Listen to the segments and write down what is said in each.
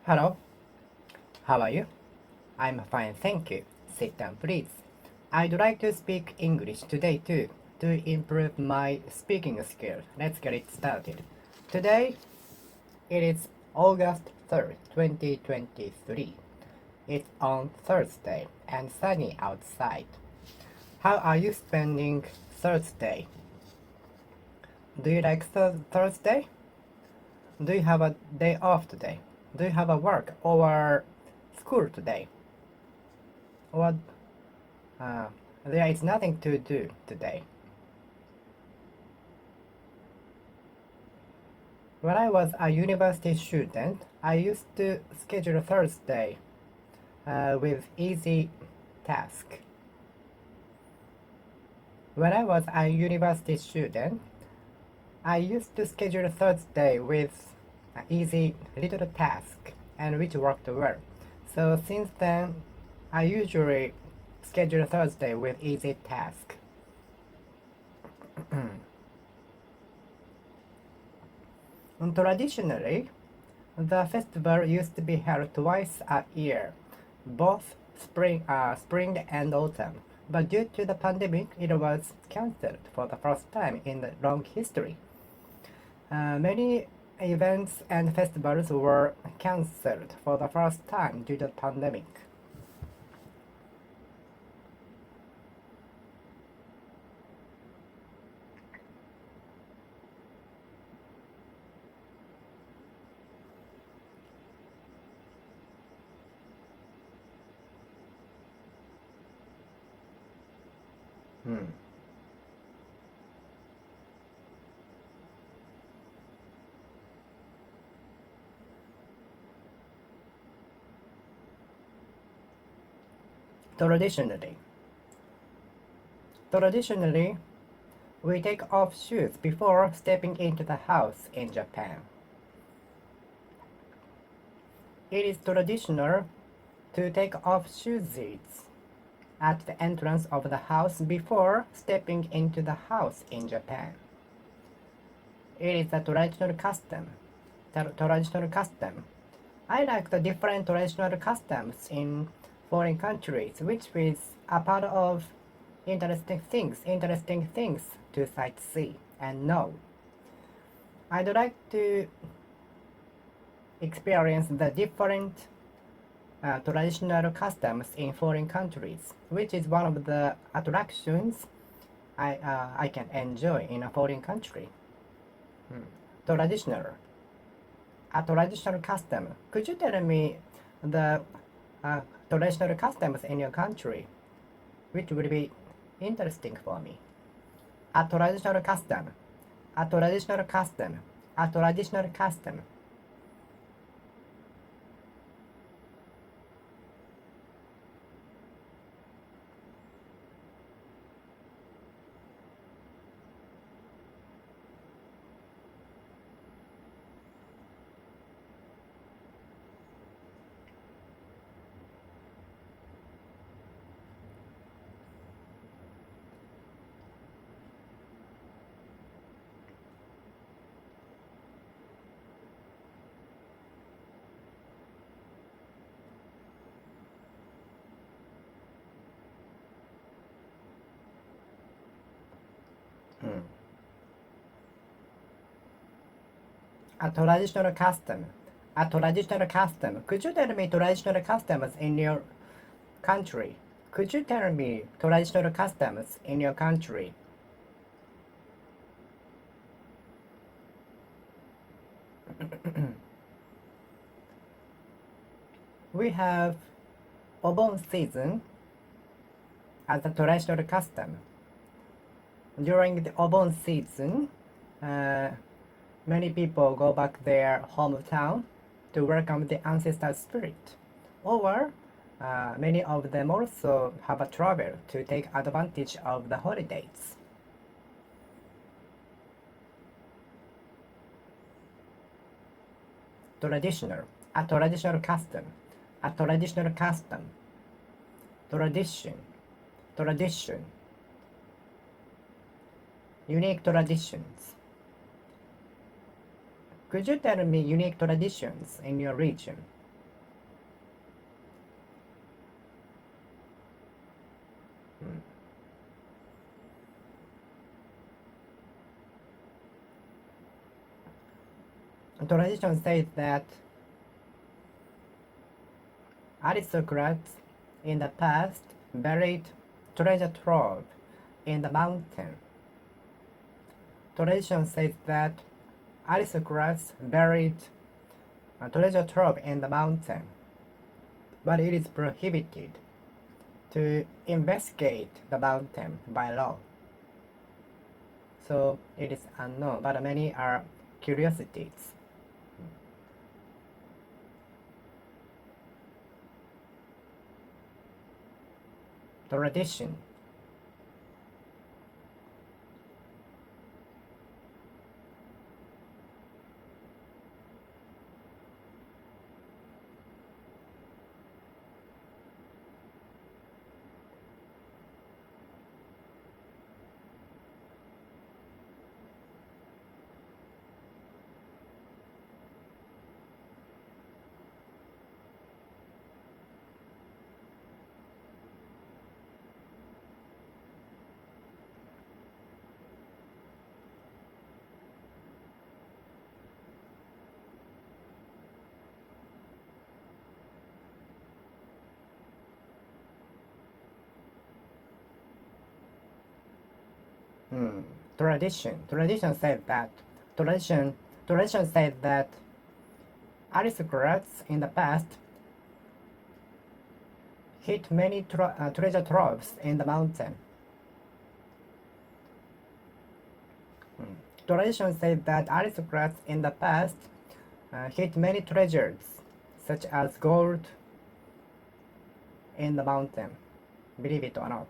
Hello, how are you? I'm fine, thank you. Sit down, please. I'd like to speak English today too, to improve my speaking skill. Let's get it started. Today, it is August 3rd, 2023. It's on Thursday and sunny outside. How are you spending Thursday? Do you like Thursday? Do you have a day off today? Do you have a work or school today? Or Uh, there is nothing to do today. When I was a university student, I used to schedule Thursday with easy task. When I was a university student, I used to schedule Thursday with an easy little task and which worked well. So since then, I usually schedule Thursday with easy task. Traditionally, the festival used to be held twice a year, both spring and autumn. But due to the pandemic, it was cancelled for the first time in the long history. Many events and festivals were cancelled for the first time due to the pandemic. Hmm. Traditionally, traditionally, we take off shoes before stepping into the house in Japan. It is traditional to take off shoes at the entrance of the house before stepping into the house in Japan. It is a traditional custom. Traditional custom. I like the different traditional customs in foreign countries, which is a part of interesting things to sightsee and know. I'd like to experience the different traditional customs in foreign countries, which is one of the attractions I can enjoy in a foreign country. Traditional, a traditional custom. Could you tell me the traditional customs in your country, which would be interesting for me? A traditional custom, a traditional custom, a traditional custom. Hmm. A traditional custom. A traditional custom. Could you tell me traditional customs in your country? Could you tell me traditional customs in your country? We have Obon season as a traditional custom. During the Obon season, uh, many people go back their hometown to welcome the ancestor spirit. Or many of them also have a travel to take advantage of the holidays. Traditional, a traditional custom, a traditional custom, tradition, tradition, unique traditions. Could you tell me unique traditions in your region? Tradition says that aristocrats in the past buried treasure trove in the mountain. Tradition says that aristocrats buried a treasure trove in the mountain, but it is prohibited to investigate the mountain by law. So it is unknown, but many are curiosities. Tradition. Tradition said that tradition said that aristocrats in the past hid many treasure troves in the mountain. Tradition said that aristocrats in the past hid many treasures, such as gold, in the mountain. Believe it or not.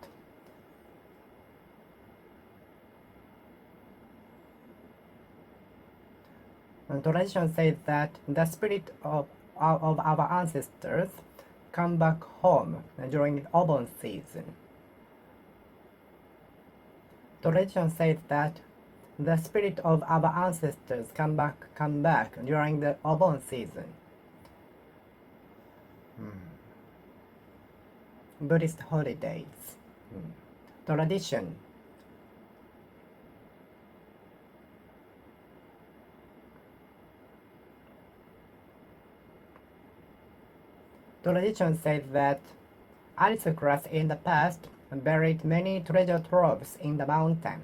And tradition says that the spirit of our ancestors come back home during Obon season. Tradition says that the spirit of our ancestors come back during the Obon season. Buddhist holidays. Tradition. Tradition says that aristocrats in the past buried many treasure troves in the mountain,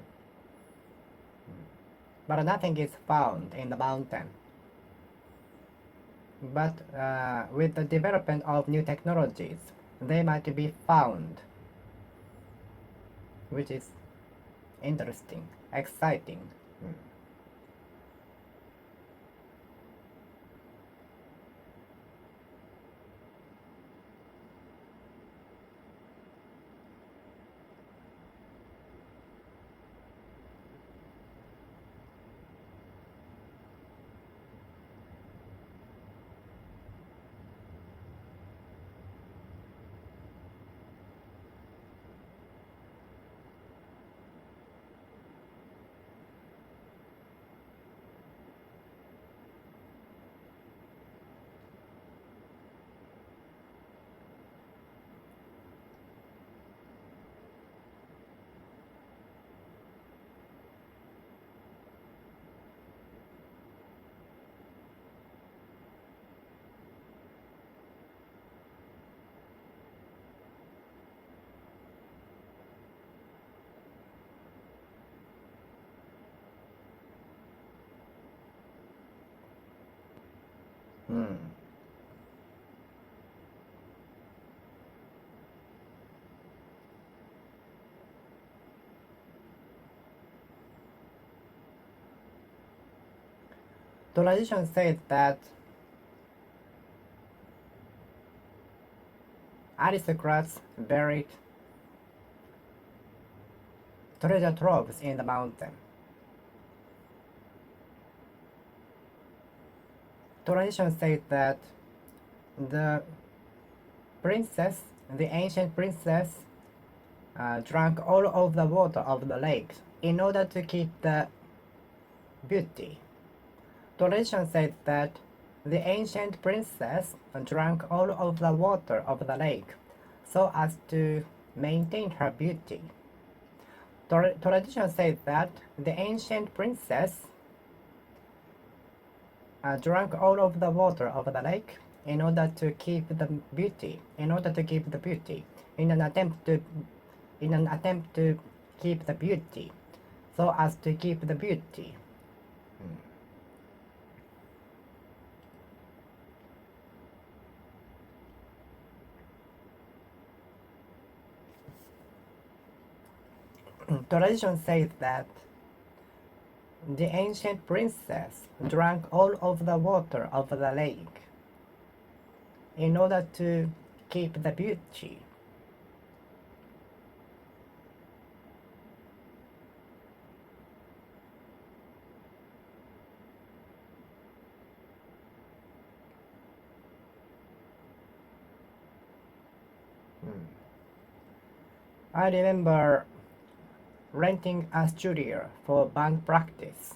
but nothing is found in the mountain. But with the development of new technologies, they might be found, which is interesting, exciting. Tradition says that aristocrats buried treasure troves in the mountain. Tradition says that the ancient princess, drank all of the water of the lake in order to keep the beauty. Tradition says that the ancient princess drank all of the water of the lake so as to maintain her beauty. Tradition says that the ancient princess drank all of the water of the lake in order to keep the beauty, in an attempt to keep the beauty, so as to keep the beauty. Tradition says that the ancient princess drank all of the water of the lake in order to keep the beauty. I remember renting a studio for band practice.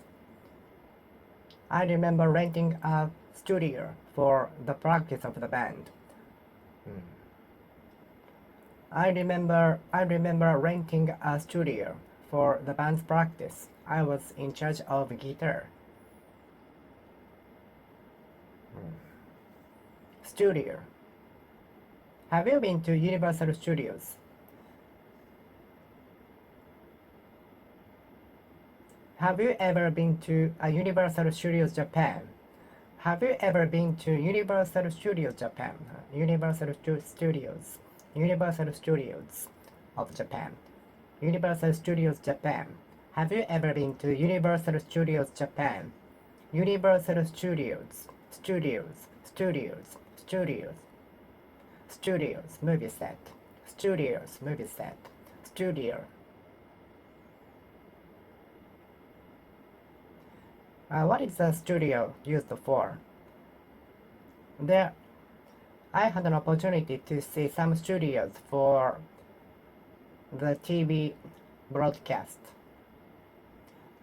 I remember renting a studio for the practice of the band. I remember renting a studio for the band's practice. I was in charge of guitar. Studio. Have you been to Universal Studios? Have you ever been to a Universal Studios Japan? Have you ever been to Universal Studios Japan? Universal Studios of Japan. Universal Studios Japan. Have you ever been to Universal Studios Japan? Universal Studios movie set. Studios movie set. Studio. What is the studio used for? There, I had an opportunity to see some studios for the TV broadcast.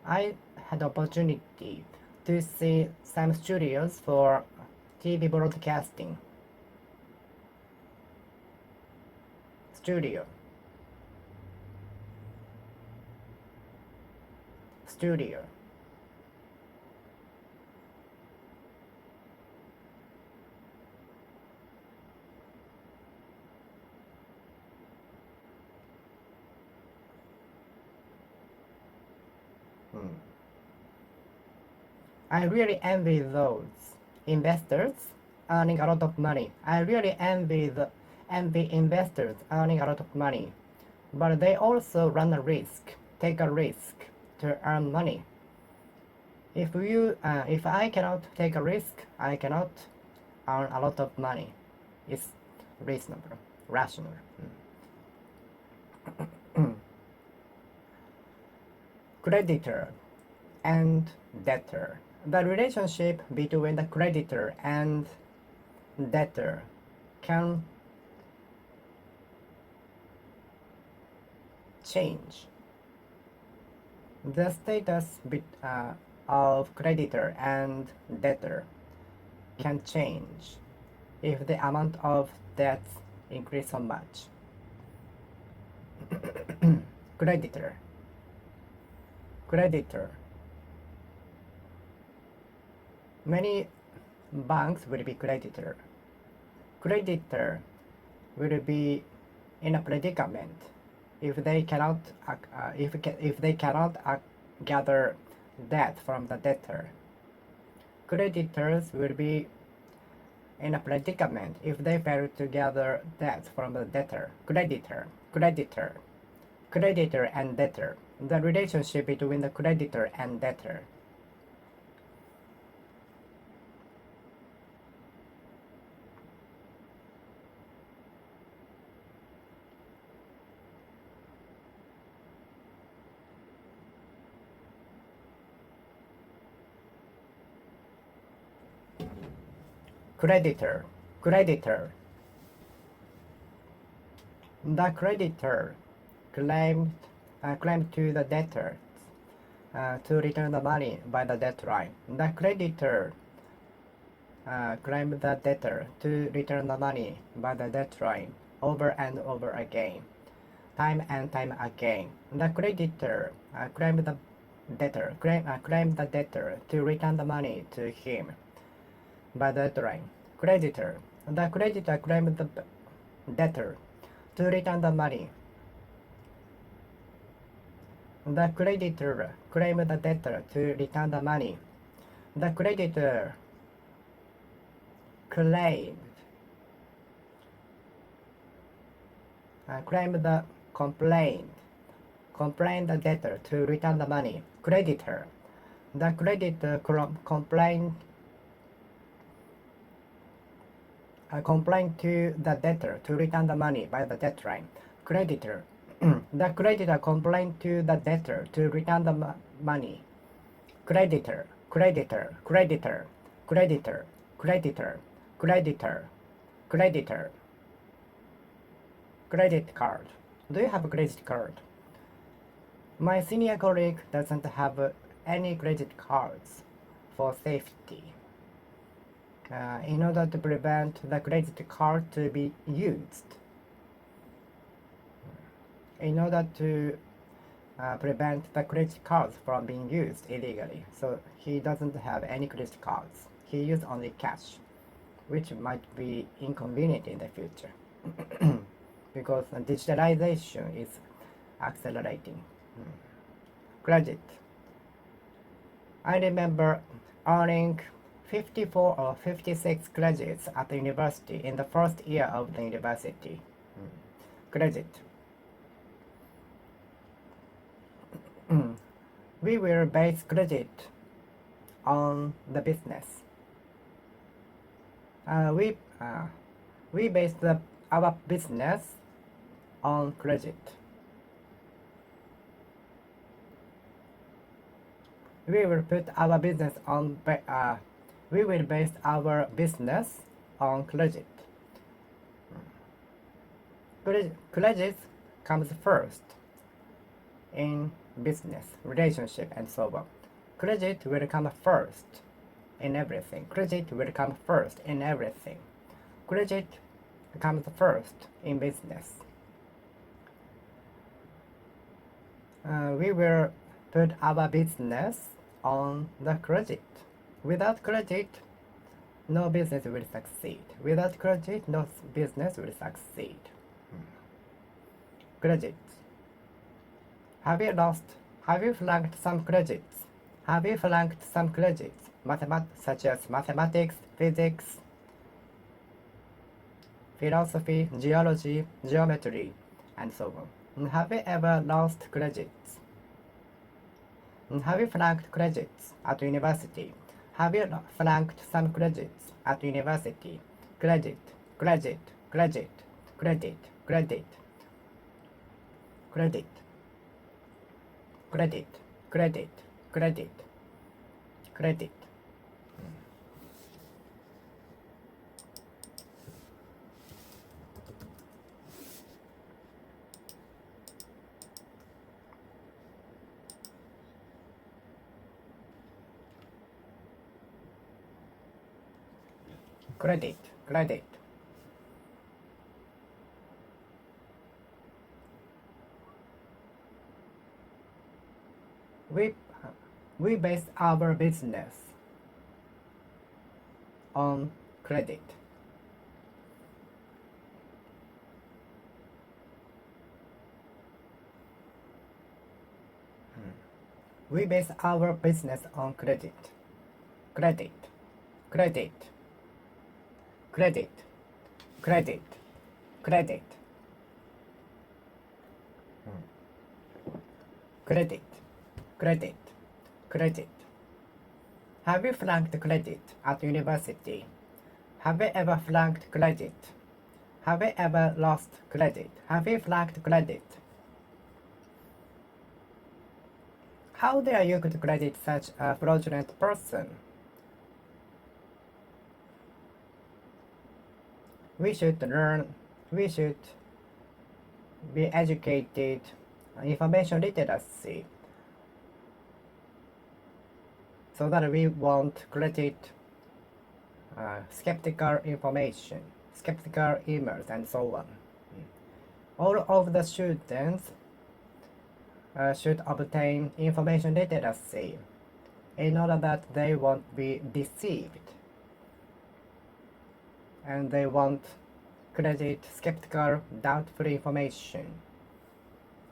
I had opportunity to see some studios for TV broadcasting. Studio. I really envy those investors earning a lot of money. I really envy investors earning a lot of money, but they also run a risk, take a risk to earn money. If I cannot take a risk, I cannot earn a lot of money. It's reasonable, rational. Creditor and debtor. The relationship between the creditor and debtor can change. The status of creditor and debtor can change if the amount of debts increase so much. Creditor. Many banks will be creditor. Creditor will be in a predicament if they cannot gather debt from the debtor. Creditors will be in a predicament if they fail to gather debt from the debtor. Creditor and debtor. The relationship between the creditor and debtor. Creditor. The creditor claimed to the debtor to return the money by the deadline. The creditor claimed the debtor to return the money by the deadline over and over again, time and time again. The creditor claimed the debtor to return the money to him by the deadline. Creditor. The creditor claims the debtor to return the money. The creditor claims the debtor to return the money. The creditor claimed the complained the debtor to return the money. Creditor. The creditor complained to the debtor to return the money by the deadline. Creditor. The creditor complained to the debtor to return the money. Creditor. Creditor. Creditor. Creditor. Creditor. Creditor. Creditor. Credit card. Do you have a credit card? My senior colleague doesn't have any credit cards for safety. In order to prevent the credit card to be used. In order to prevent the credit cards from being used illegally. So he doesn't have any credit cards. He uses only cash, which might be inconvenient in the future. Because digitalization is accelerating. Credit. I remember earning 54 or 56 credits at the university in the first year of the university. Credit. We will base credit on the business. We base our business on credit. We will put our business on. We will base our business on credit. Credit comes first in business, relationship, and so on. Credit will come first in everything. Credit will come first in everything. Credit comes first in business. We will put our business on the credit. Without credit, no business will succeed. Without credit, no business will succeed. Credit. Have you flunked some credits? Have you flunked some credits? Such as mathematics, physics, philosophy, geology, geometry, and so on. Have you ever lost credits? Have you flunked credits at university? Have you flunked some credits at university? Credit, credit, credit, credit, credit, credit, credit, credit, credit, credit. Credit, credit. We base our business on credit. We base our business on credit. Credit, credit, credit, credit, credit, credit, credit, credit. Have you flunked credit at university? Have you ever flunked credit? Have you ever lost credit? Have you flunked credit? How dare you could credit such a fraudulent person? We should learn, we should be educated, information literacy, so that we won't credit skeptical information, skeptical emails, and so on. All of the students should obtain information literacy in order that they won't be deceived and they won't credit skeptical, doubtful information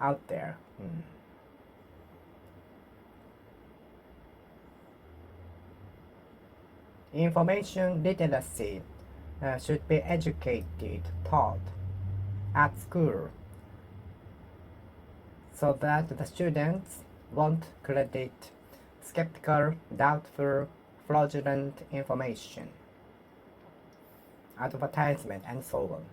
out there. Information literacy should be educated, taught at school so that the students won't credit skeptical, doubtful, fraudulent information, advertisement, and so on.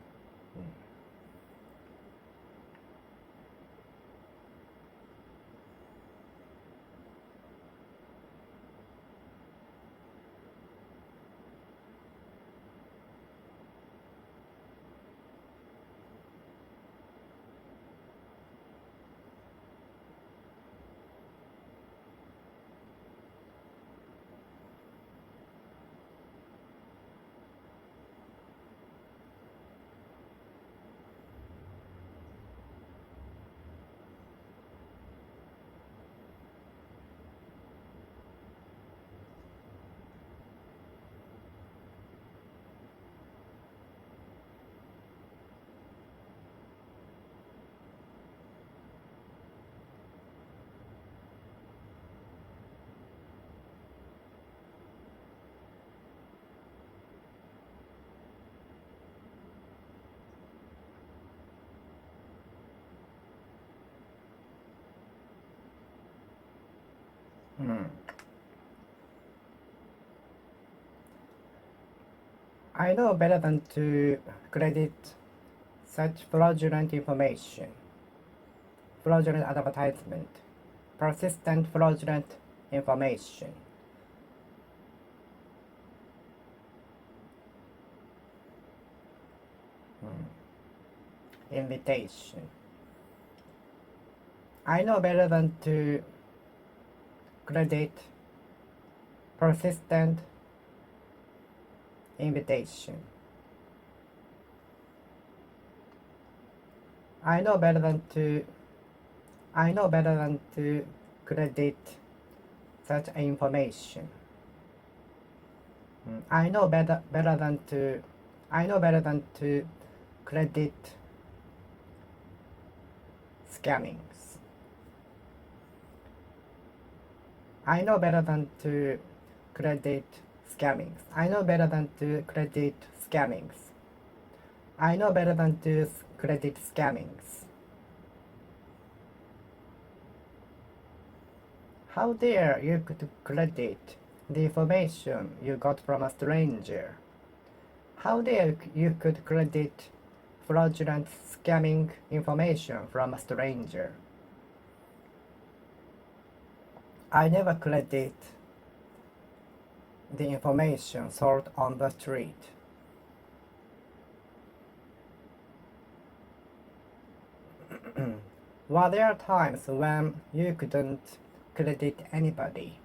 I know better than to credit such fraudulent information, fraudulent advertisement, persistent fraudulent information. Invitation. I know better than to credit persistent invitation. I know better than to credit such information. I know better than to credit scammings. I know better than to credit scammings. I know better than to credit scammings. I know better than to credit scammings. How dare you could credit the information you got from a stranger? How dare you could credit fraudulent scamming information from a stranger? I never credit the information sold on the street. Were there times when you couldn't credit anybody?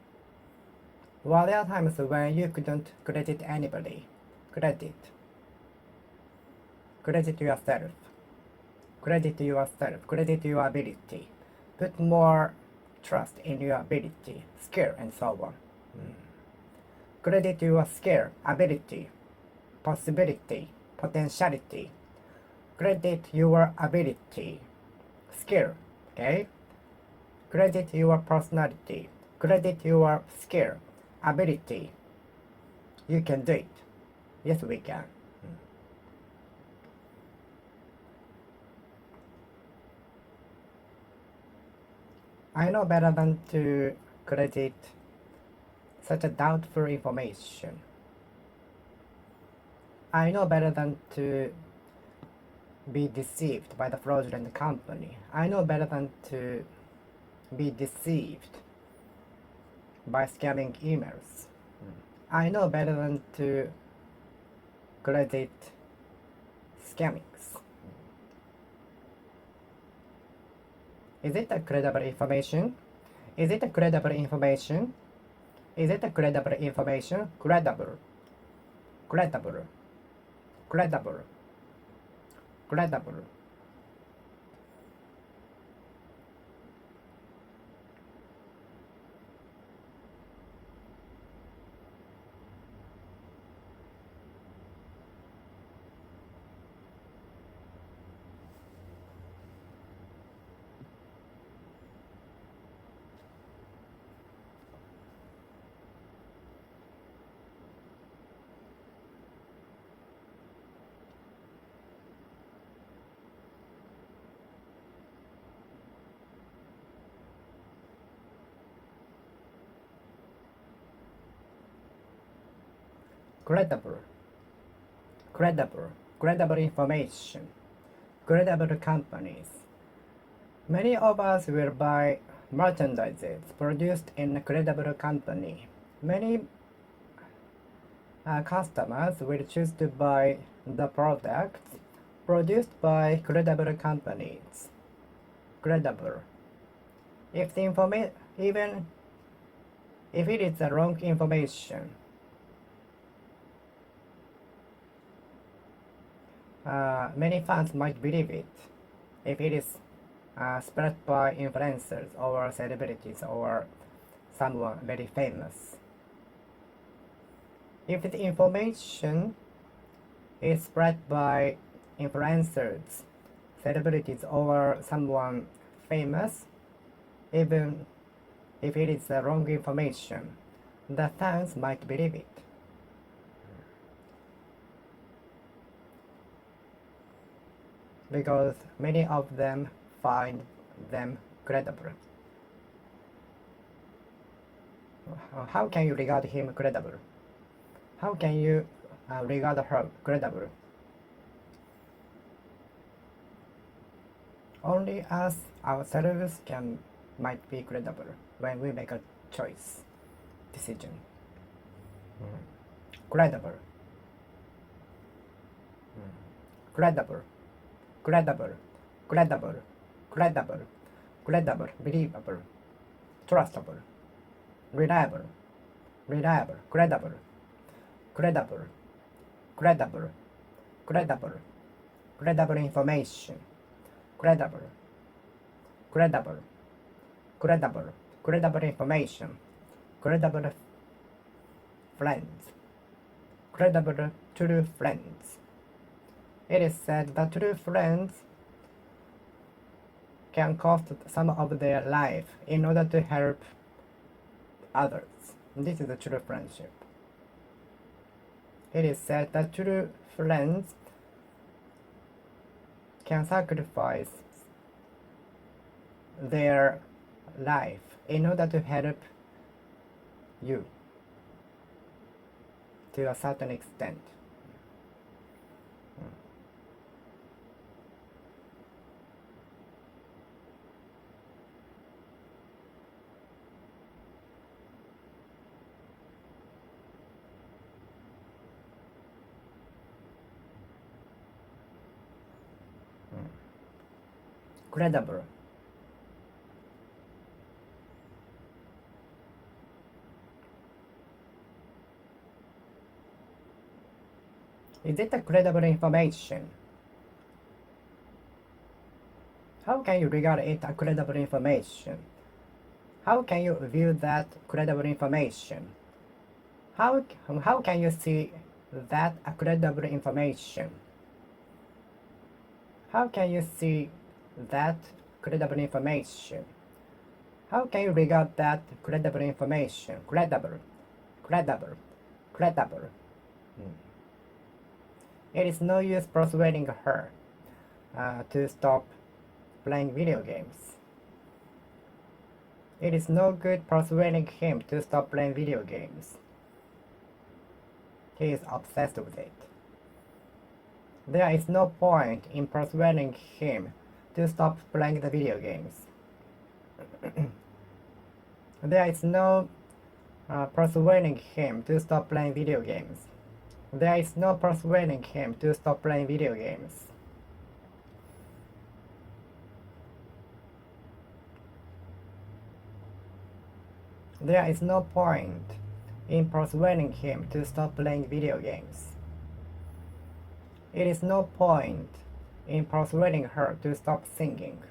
Were there times when you couldn't credit anybody? Credit yourself. Credit yourself. Credit your ability. Put more trust in your ability, skill, and so on. Credit your skill, ability, possibility, potentiality. Credit your ability, skill, okay? Credit your personality. Credit your skill, ability. You can do it. Yes, we can. I know better than to credit such a doubtful information. I know better than to be deceived by the fraudulent company. I know better than to be deceived by scamming emails. I know better than to credit scammings. Is it a credible information? Is it a credible information? Is it a credible information? Credible. Credible. Credible. Credible. credible, credible information, credible companies. Many of us will buy merchandises produced in a credible company. Many customers will choose to buy the products produced by credible companies. Credible. If the even if it is the wrong information, many fans might believe it. If it is spread by influencers or celebrities or someone very famous. If the information is spread by influencers, celebrities, or someone famous, even if it is the wrong information, the fans might believe it. Because many of them find them credible. How can you regard him credible? How can you regard her credible? Only us ourselves might be credible when we make a choice, decision. Credible. Credible. Credible. Credible. Credible. Credible. Believable. Trustable. Reliable. Reliable. Credible. Credible. Credible. Credible. Credible information. Credible. Credible. Credible. Credible information. Credible friends. Credible true friends. It is said that true friends can cost some of their life in order to help others. This is a true friendship. It is said that true friends can sacrifice their life in order to help you to a certain extent. Credible. Is it a credible information? How can you regard it a credible information? How can you view that credible information? How can you see that a credible information? How can you see that credible information? How can you regard that credible information? Credible. Credible. Credible. It is no use persuading her to stop playing video games. It is no good persuading him to stop playing video games. He is obsessed with it. There is no point in persuading him to stop playing the video games. There is no persuading him to stop playing video games. There is no persuading him to stop playing video games. There is no point in persuading him to stop playing video games. It is no point in persuading her to stop singing.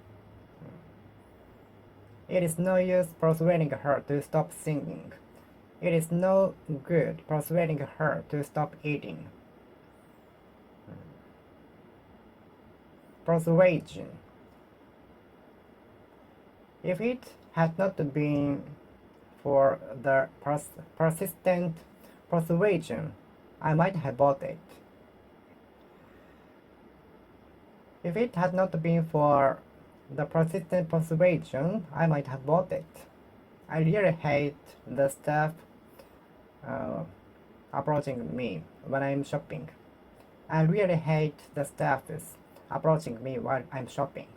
It is no use persuading her to stop singing. It is no good persuading her to stop eating. Persuasion. If it had not been for the persistent persuasion, I might have bought it. If it had not been for the persistent persuasion, I might have bought it. I really hate the stuff approaching me when I'm shopping. I really hate the staffs approaching me while I'm shopping.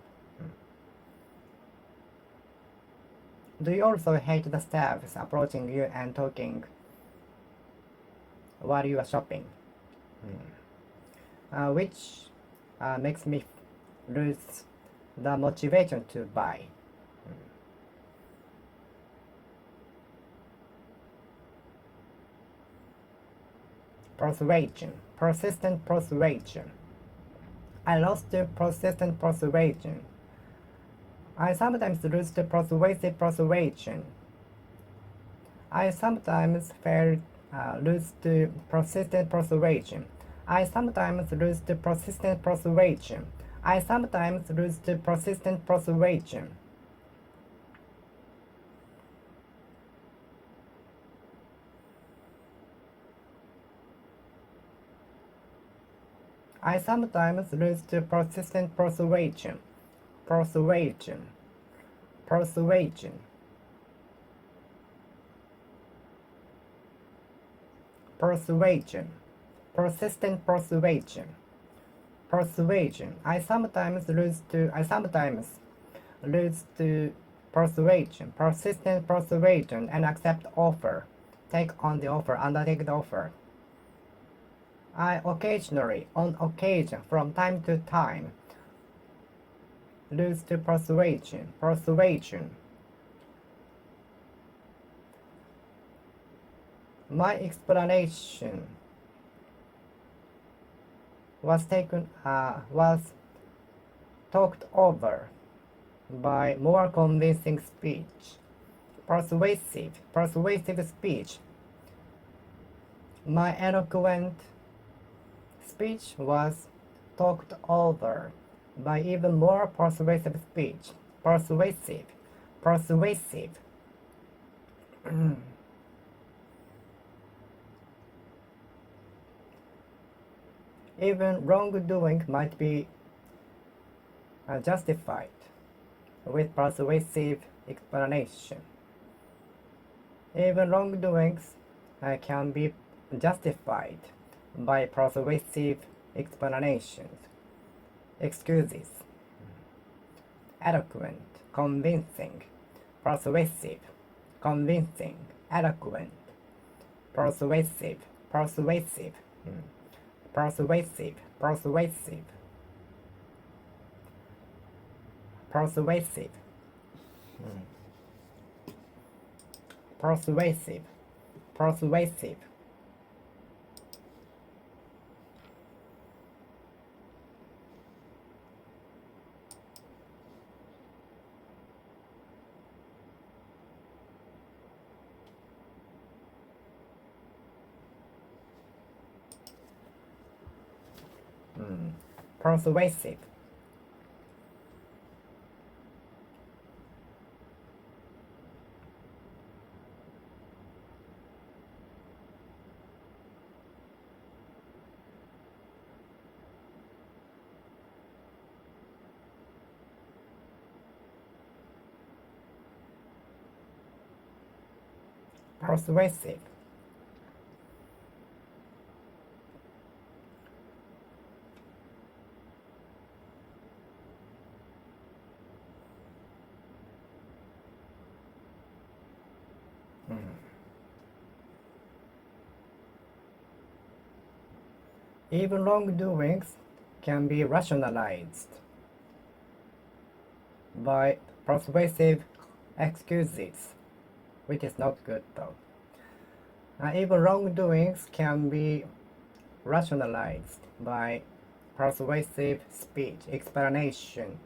Do you also hate the staffs approaching you and talking while you are shopping? Which makes me lose the motivation to buy. Persuasion, persistent persuasion. I lost to persistent persuasion. I sometimes lose to persuasive persuasion. I sometimes lose to persistent persuasion. I sometimes lose to persistent persuasion. I sometimes lose to persistent persuasion. I sometimes lose to persistent persuasion. Persuasion. Persuasion. Persuasion. Persistent persuasion. Persuasion. I sometimes lose to persuasion, persistent persuasion, and accept offer. Take on the offer, undertake the offer. I occasionally, on occasion, from time to time, lose to persuasion, persuasion. My explanation was talked over by more convincing speech. Persuasive speech. My eloquent speech was talked over by even more persuasive speech. Persuasive. Even wrongdoing might be justified with persuasive explanation. Even wrongdoings can be justified by persuasive explanations, excuses. Eloquent, convincing, persuasive, convincing, eloquent, persuasive, persuasive, persuasive, persuasive, persuasive, persuasive, persuasive. Persuasive. Persuasive. Even wrongdoings can be rationalized by persuasive excuses, which is not good though. Even wrongdoings can be rationalized by persuasive speech, explanation,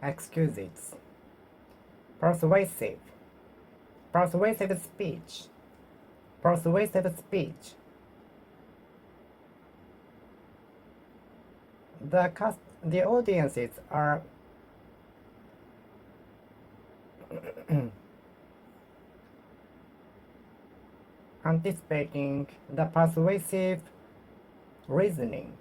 excuses. Persuasive speech, persuasive speech. The audiences are anticipating the persuasive reasoning.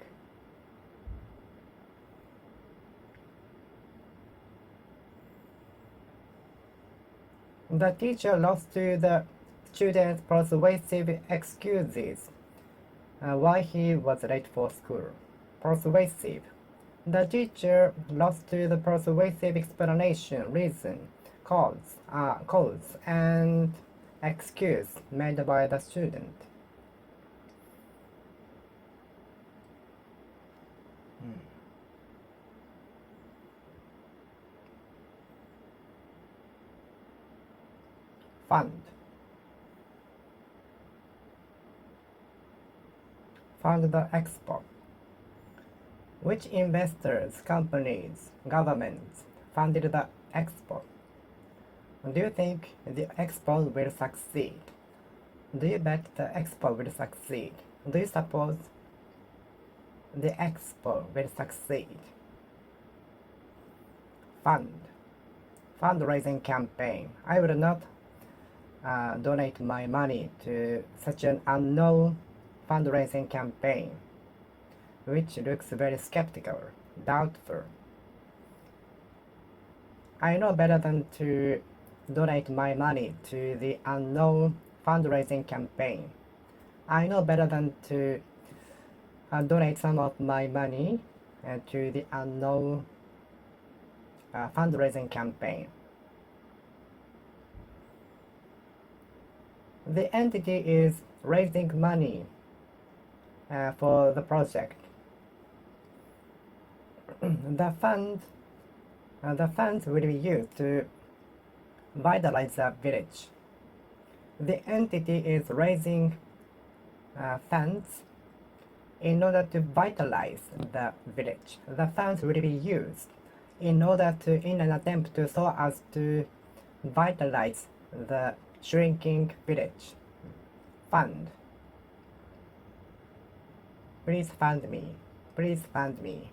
The teacher lost to the student's persuasive excuses why he was late for school. Persuasive. The teacher lost to the persuasive explanation, reason, cause, and excuse made by the student. Fund. Fund the expo. Which investors, companies, governments funded the expo? Do you think the expo will succeed? Do you bet the expo will succeed? Do you suppose the expo will succeed? Fund. Fundraising campaign. I will not donate my money to such an unknown fundraising campaign, which looks very skeptical, doubtful. I know better than to donate my money to the unknown fundraising campaign. I know better than to donate some of my money to the unknown fundraising campaign. The entity is raising money for the project. The funds will be used to vitalize the village. The entity is raising funds in order to vitalize the village. The funds will be used in an attempt to so as to vitalize the shrinking village. Fund. Please fund me. Please fund me.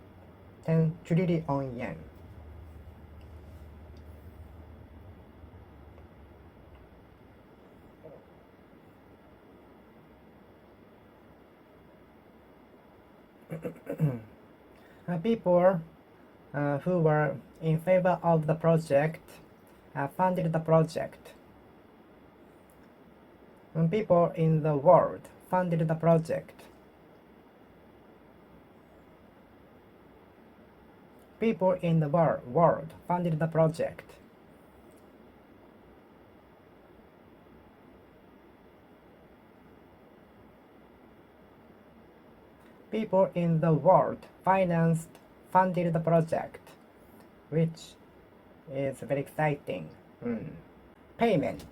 10 trillion yen. People who were in favor of the project funded the project. People in the world funded the project. People in the world funded the project. People in the world funded the project, which is very exciting. Payment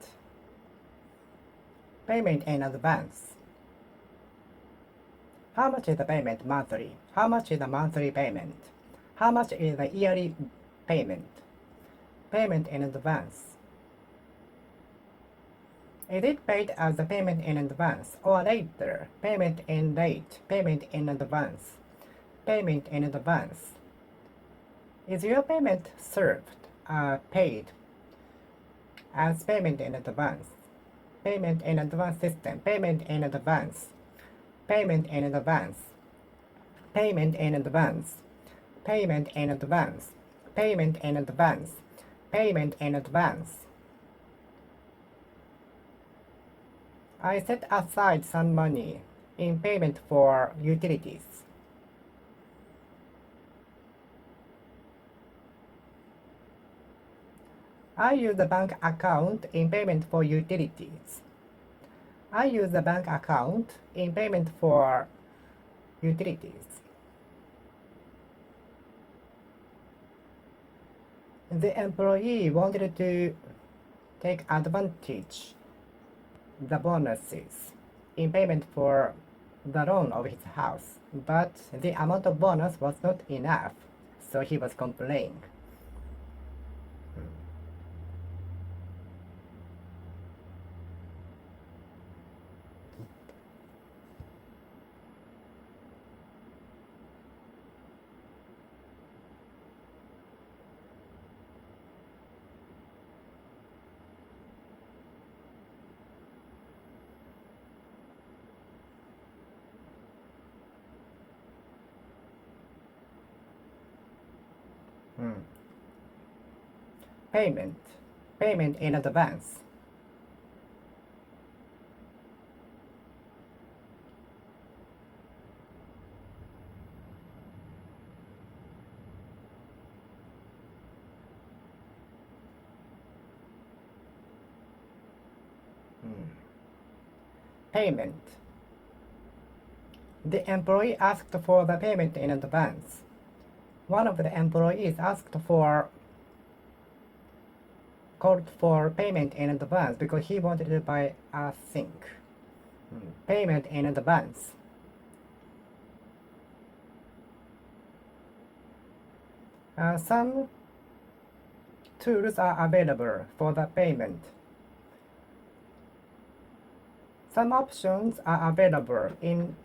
in advance. How much is the payment monthly? How much is the monthly payment? How much is the yearly payment? Payment in advance. Is it paid as a payment in advance or later? Payment in late. Payment in advance. Payment in advance. Is your payment paid as payment in advance? Payment in advance system. Payment in advance. Payment in advance. Payment in advance. Payment in advance. Payment in advance. Payment in advance. I set aside some money in payment for utilities. I use the bank account in payment for utilities. I use the bank account in payment for utilities. The employee wanted to take advantage the bonuses in payment for the loan of his house, but the amount of bonus was not enough, so he was complaining. Payment in advance. payment. The employee asked for the payment in advance. One of the employees called for payment in advance because he wanted to buy a thing. Payment in advance. Some tools are available for the payment. Some options are available in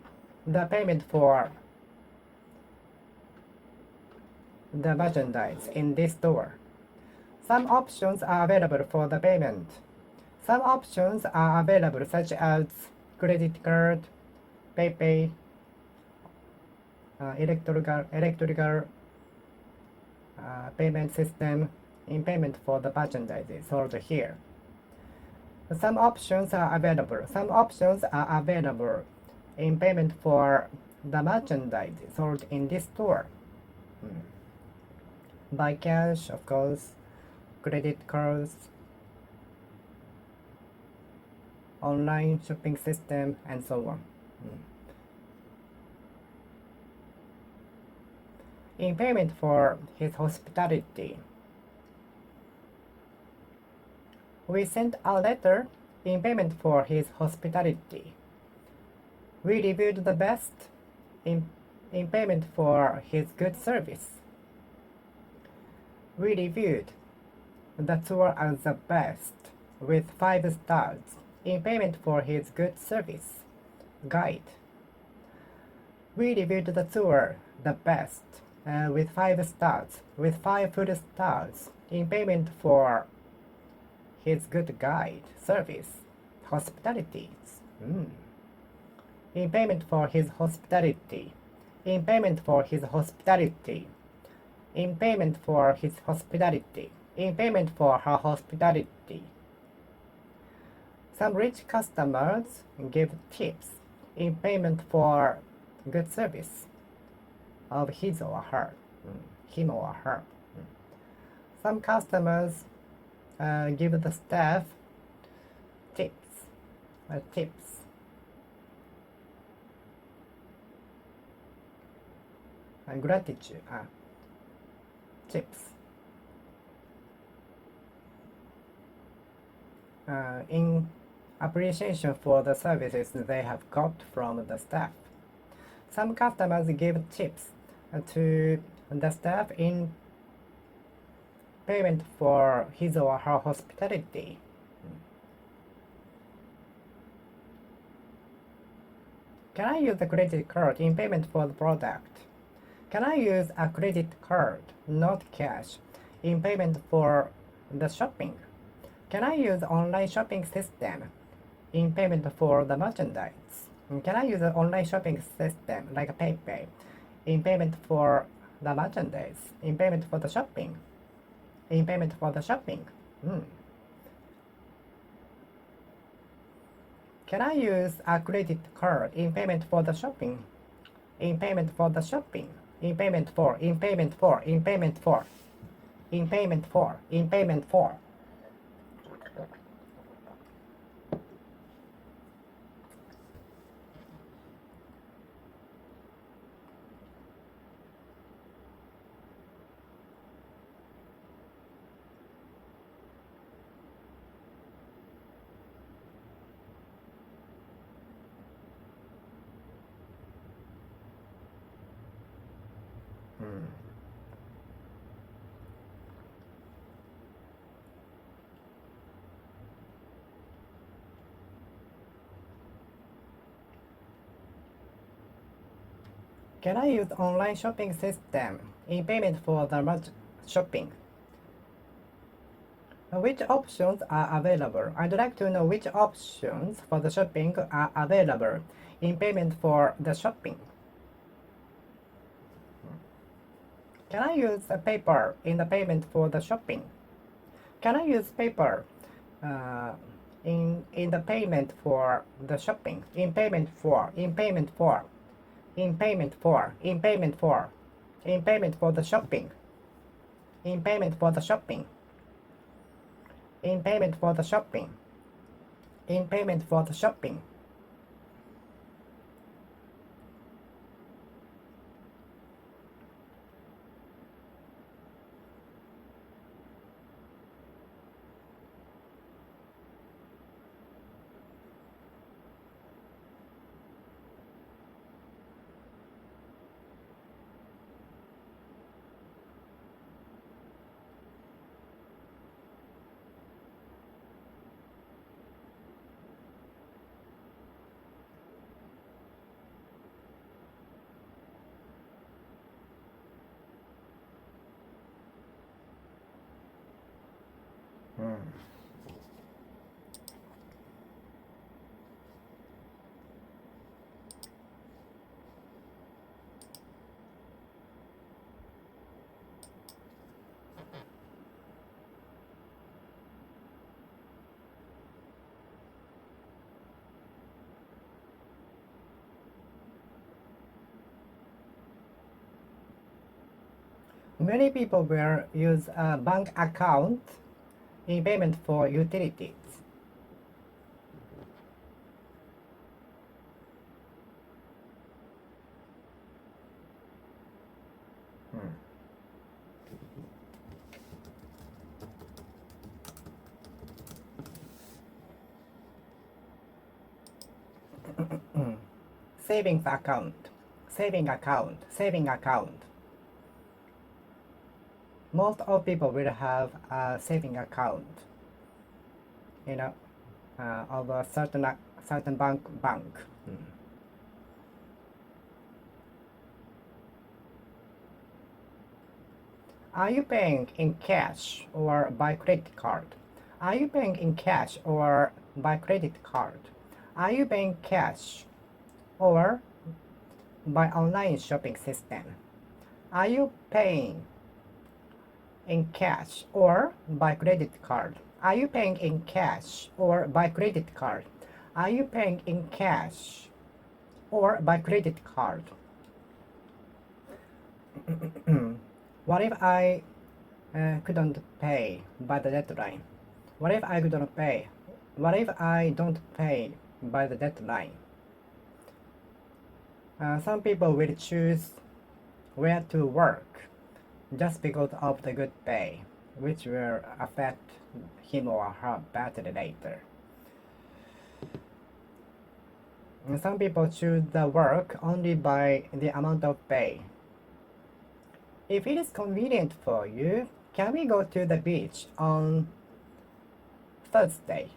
the payment for the merchandise in this store. Some options are available for the payment. Some options are available such as credit card, PayPay, electrical payment system in payment for the merchandise sold here. Some options are available. Some options are available in payment for the merchandise sold in this store. By cash, of course, credit cards, online shopping system, and so on. In payment for his hospitality, we sent a letter in payment for his hospitality. We reviewed the best in payment for his good service. We reviewed the tour as the best with 5 stars in payment for his good service. Guide. We reviewed the tour the best with 5 stars, with 5 full stars in payment for his good guide, service, hospitality. In payment for his hospitality. In payment for his hospitality. In payment for his hospitality. In payment for her hospitality. Some rich customers give tips in payment for good service of his or her, him or her. Some customers give the staff tips. Gratitude. Tips. In appreciation for the services they have got from the staff. Some customers give tips to the staff in payment for his or her hospitality. Can I use a credit card in payment for the product? Can I use a credit card, not cash, in payment for the shopping? Can I use online shopping system in payment for the merchandise? Can I use an online shopping system like PayPay in payment for the merchandise, in payment for the shopping? In payment for the shopping. Can I use a credit card in payment for the shopping? In payment for the shopping. In payment for. In payment for. In payment for. In payment for. In payment for. Can I use online shopping system in payment for the shopping? Which options are available? I'd like to know which options for the shopping are available in payment for the shopping. Can I use a paper in the payment for the shopping? Can I use paper in the payment for the shopping? In payment for. In payment for. In payment for. In payment for. In payment for the shopping. In payment for the shopping. In payment for the shopping. In payment for the shopping. Many people will use a bank account in payment for utilities. Savings account, saving account. Most of people will have a saving account, you know, of a certain bank. Are you paying in cash or by credit card? Are you paying in cash or by credit card? Are you paying cash or by online shopping system? Are you paying in cash or by credit card? Are you paying in cash or by credit card? Are you paying in cash or by credit card? What if I couldn't pay by the deadline? What if I couldn't pay? What if I don't pay by the deadline? Some people will choose where to work just because of the good pay, which will affect him or her badly later. And some people choose the work only by the amount of pay. If it is convenient for you, can we go to the beach on Thursday?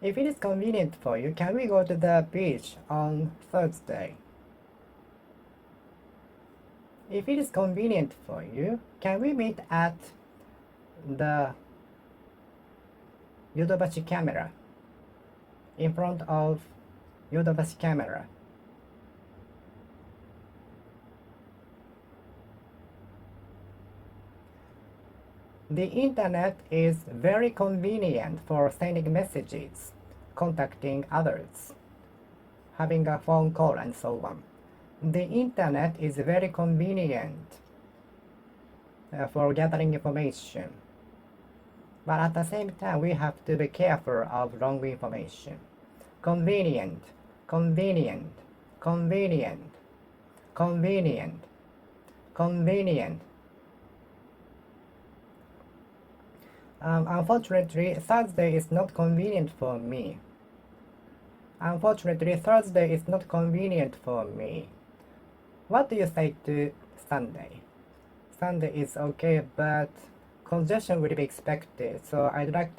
If it is convenient for you, can we go to the beach on Thursday? If it is convenient for you, can we meet at the Yodobashi camera, in front of Yodobashi camera? The internet is very convenient for sending messages, contacting others, having a phone call, and so on. The internet is very convenient for gathering information. But at the same time, we have to be careful of wrong information. Convenient, convenient, convenient, convenient, convenient. Unfortunately, Thursday is not convenient for me. Unfortunately, Thursday is not convenient for me. What do you say to Sunday? Sunday is okay, but congestion will be expected, so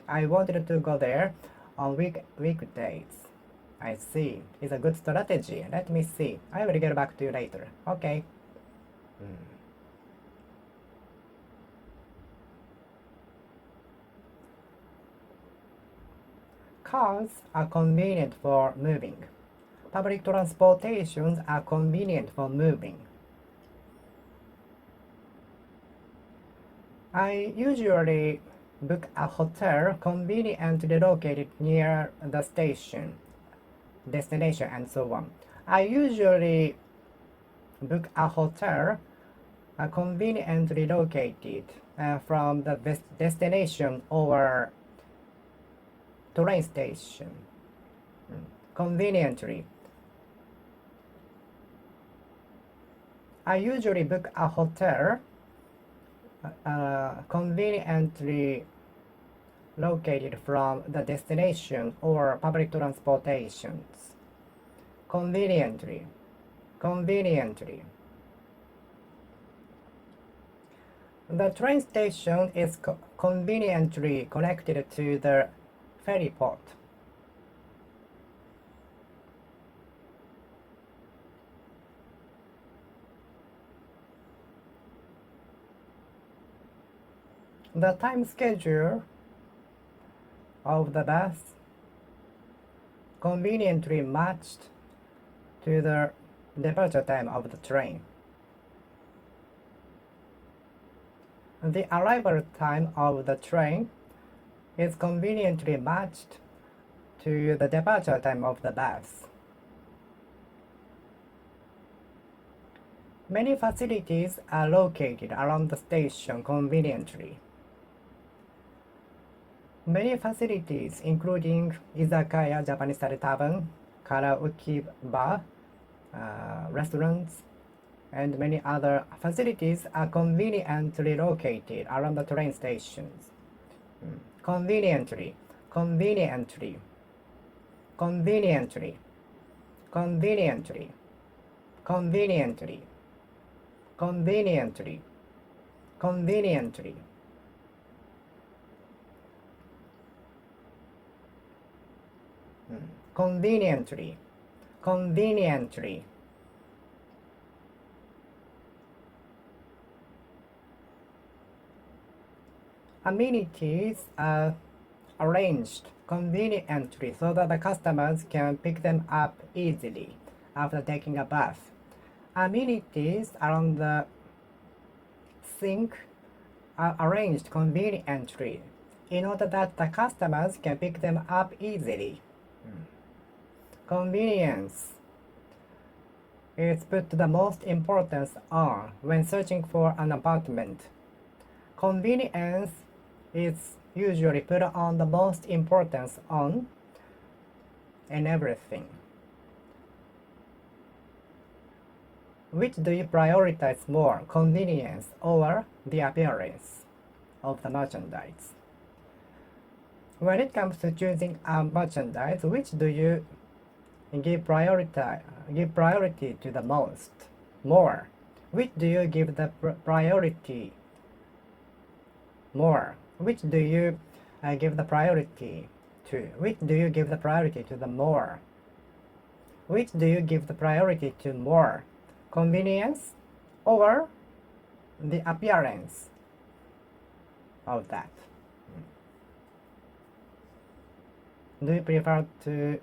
I wanted to go there on weekdays. I see. It's a good strategy. Let me see. I will get back to you later. Okay. Cars are convenient for moving. Public transportations are convenient for moving. I usually book a hotel conveniently located near the station, destination, and so on. I usually book a hotel conveniently located from the destination or train station. Conveniently. I usually book a hotel conveniently located from the destination or public transportations. Conveniently. Conveniently. The train station is conveniently connected to the ferry port. The time schedule of the bus conveniently matched to the departure time of the train. The arrival time of the train is conveniently matched to the departure time of the bus. Many facilities are located around the station conveniently. Many facilities, including izakaya, Japanese style tavern, karaoke bar, restaurants, and many other facilities are conveniently located around the train stations. Conveniently, conveniently, conveniently, conveniently, conveniently, conveniently, conveniently. Conveniently, conveniently. Amenities are arranged conveniently so that the customers can pick them up easily after taking a bath. Amenities around the sink are arranged conveniently in order that the customers can pick them up easily. Convenience is put the most importance on when searching for an apartment. Convenience is usually put on the most importance on in everything. Which do you prioritize more, convenience or the appearance of the merchandise? When it comes to choosing a merchandise, which do you give priority to the most? More. Which do you give the priority more? Which do you give the priority to? Which do you give the priority to the more? Which do you give the priority to more? Convenience or the appearance of that? Do you prefer to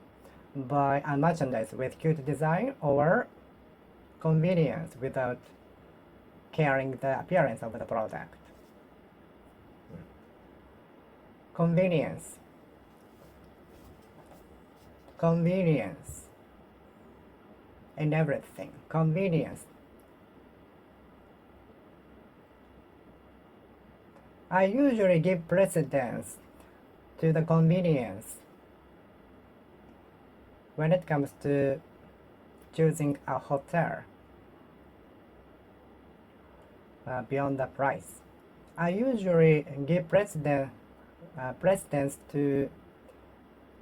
buy a merchandise with cute design or convenience without caring the appearance of the product? Convenience. Convenience in everything. Convenience. I usually give precedence to the convenience when it comes to choosing a hotel beyond the price. I usually give precedence to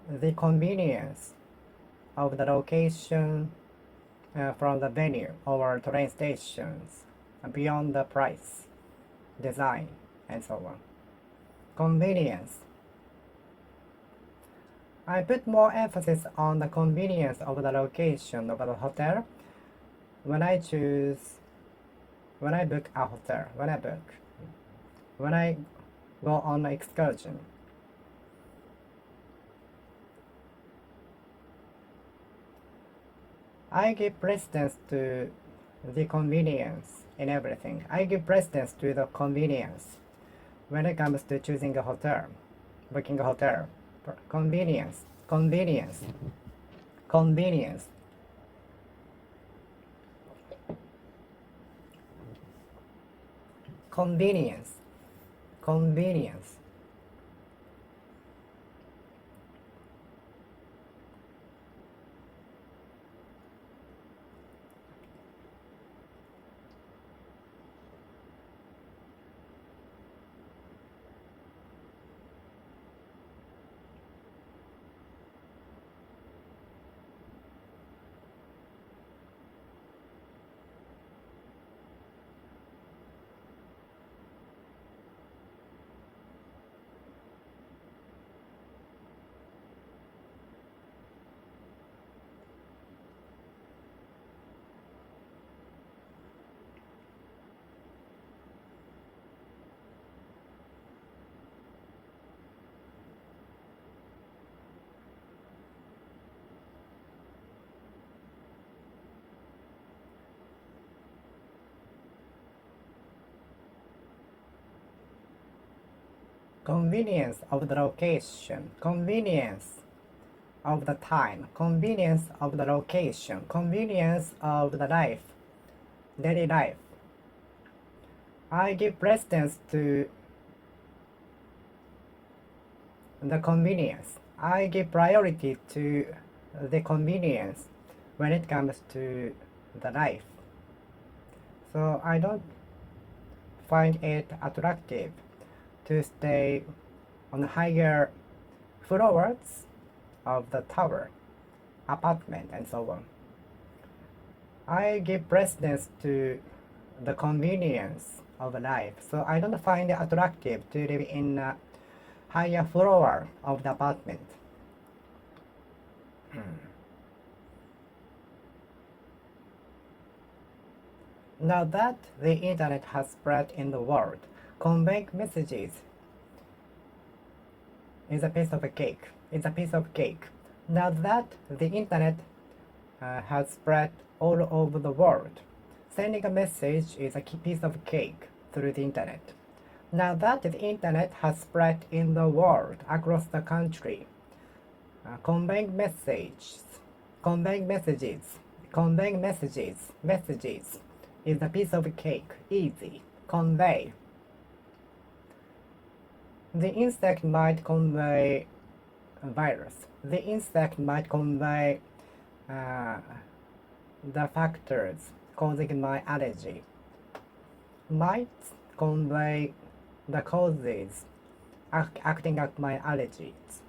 the convenience of the location from the venue or train stations beyond the price, design, and so on. Convenience. I put more emphasis on the convenience of the location of the hotel when I book a hotel, when I go on an excursion. I give precedence to the convenience in everything. I give precedence to the convenience when it comes to choosing a hotel, booking a hotel. Convenience, convenience, convenience. Convenience, convenience. Convenience of the location, convenience of the time, convenience of the location, convenience of the life, daily life. I give precedence to the convenience. I give priority to the convenience when it comes to the life. So I don't find it attractive to stay on higher floors of the tower, apartment, and so on. I give precedence to the convenience of life, so I don't find it attractive to live in a higher floor of the apartment. Now that the internet has spread in the world, conveying messages is a piece of a cake. It's a piece of cake. Now that the internet has spread all over the world, sending a message is a piece of cake through the internet. Now that the internet has spread in the world across the country, conveying messages is a piece of cake. Easy. Convey. The insect might convey a virus. The insect might convey the factors causing my allergy. Might convey the causes acting at my allergies.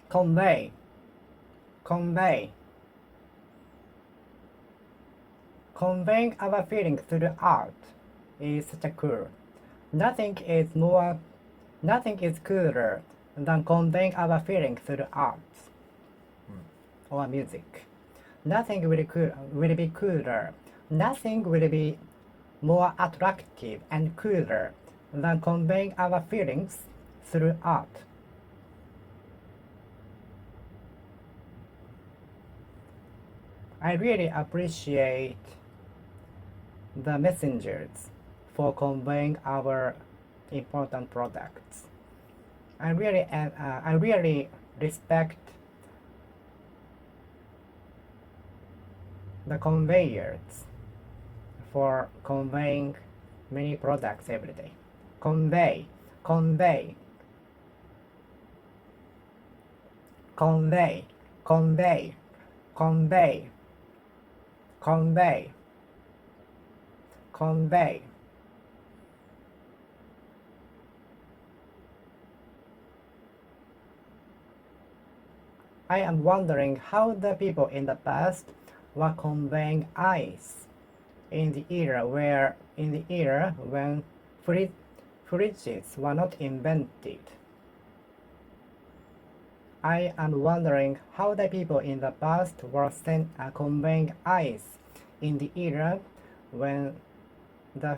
Convey. Convey. Conveying our feelings through art is such a cool. Nothing is cooler than conveying our feelings through art or music. Nothing will be cooler. Nothing will be more attractive and cooler than conveying our feelings through art. I really appreciate the messengers for conveying our important products. I really respect the conveyors for conveying many products every day. Convey, convey, convey, convey, convey, convey, convey. I am wondering how the people in the past were conveying ice in the era when fridges were not invented. I am wondering how the people in the past were conveying ice in the era when the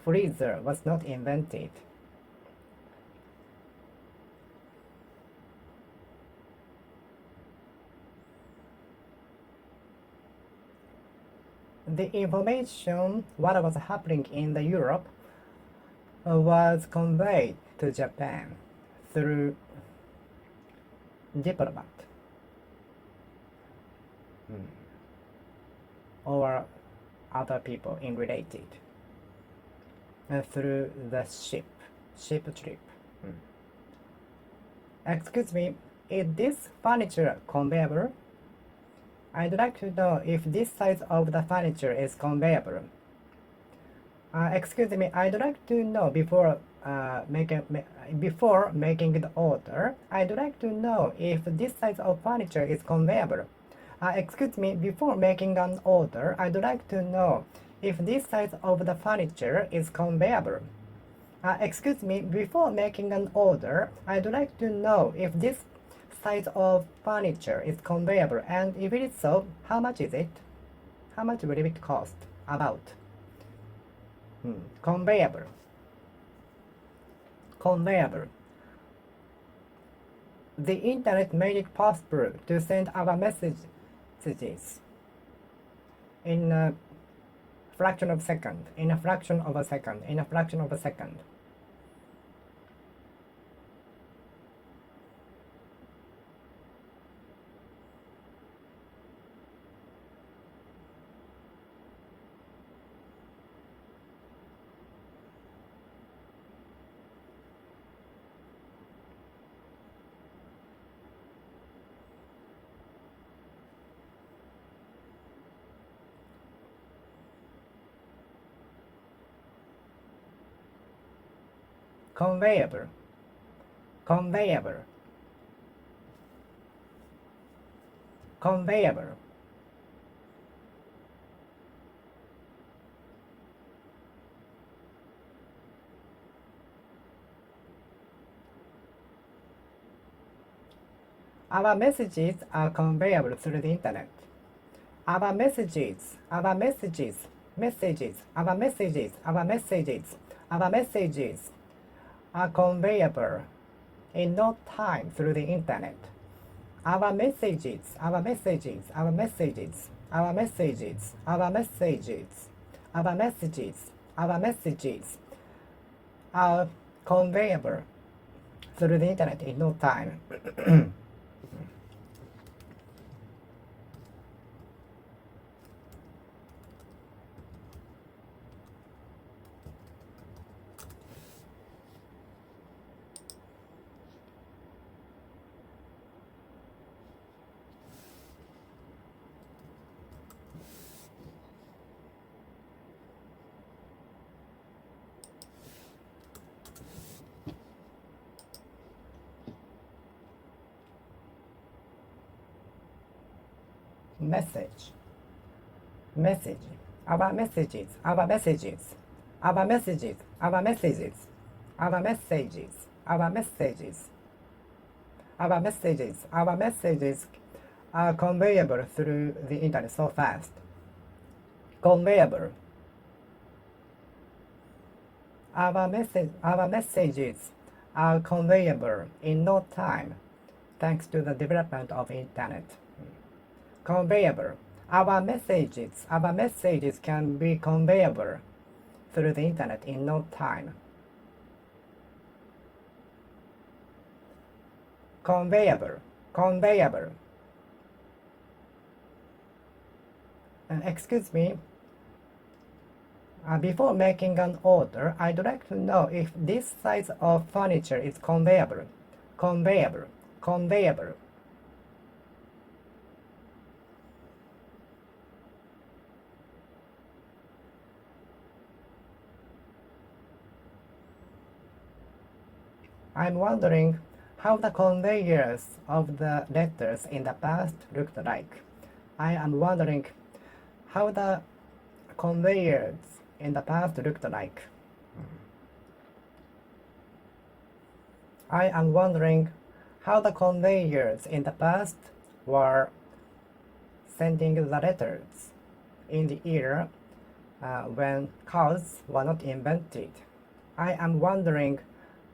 freezer was not invented. The information what was happening in the Europe was conveyed to Japan through diplomat or other people in related through the ship trip. Excuse me, is this furniture conveyable? I'd like to know if this size of the furniture is conveyable. Excuse me, I'd like to know before making the order. I'd like to know if this size of furniture is conveyable. Excuse me, before making an order, I'd like to know if this size of the furniture is conveyable. Excuse me, before making an order, I'd like to know if this size of furniture is conveyable, and if it is so, how much is it? How much will it cost? About. Conveyable. Conveyable. The internet made it possible to send our messages in a fraction of a second, in a fraction of a second, in a fraction of a second. Conveyable. Conveyable. Conveyable. Our messages are conveyable through the internet. Our messages, our messages, messages, our messages, our messages, our messages are conveyable in no time through the internet. Our messages, our messages, our messages, our messages, our messages, our messages, our messages are conveyable through the internet in no time. Message, message, our messages, our messages, our messages, our messages, our messages, our messages, our messages, our messages are conveyable through the internet so fast. Conveyable. Our messages are conveyable in no time thanks to the development of internet. Conveyable. Our messages can be conveyable through the internet in no time. conveyable, conveyable. Excuse me, before making an order, I'd like to know if this size of furniture is conveyable, conveyable, conveyable. I'm wondering how the conveyors of the letters in the past looked like. I am wondering how the conveyors in the past looked like. I am wondering how the conveyors in the past were sending the letters in the era when cars were not invented. I am wondering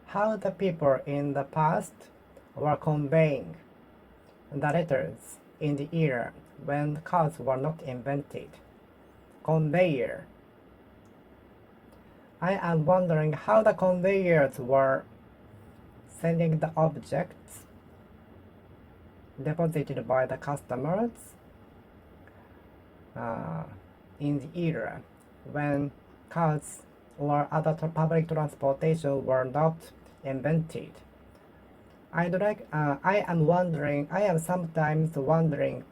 how the people in the past were conveying the letters in the era when cars were not invented. Conveyor. I am wondering how the conveyors were sending the objects deposited by the customers in the era when cars or other public transportation were not invented. I am sometimes wondering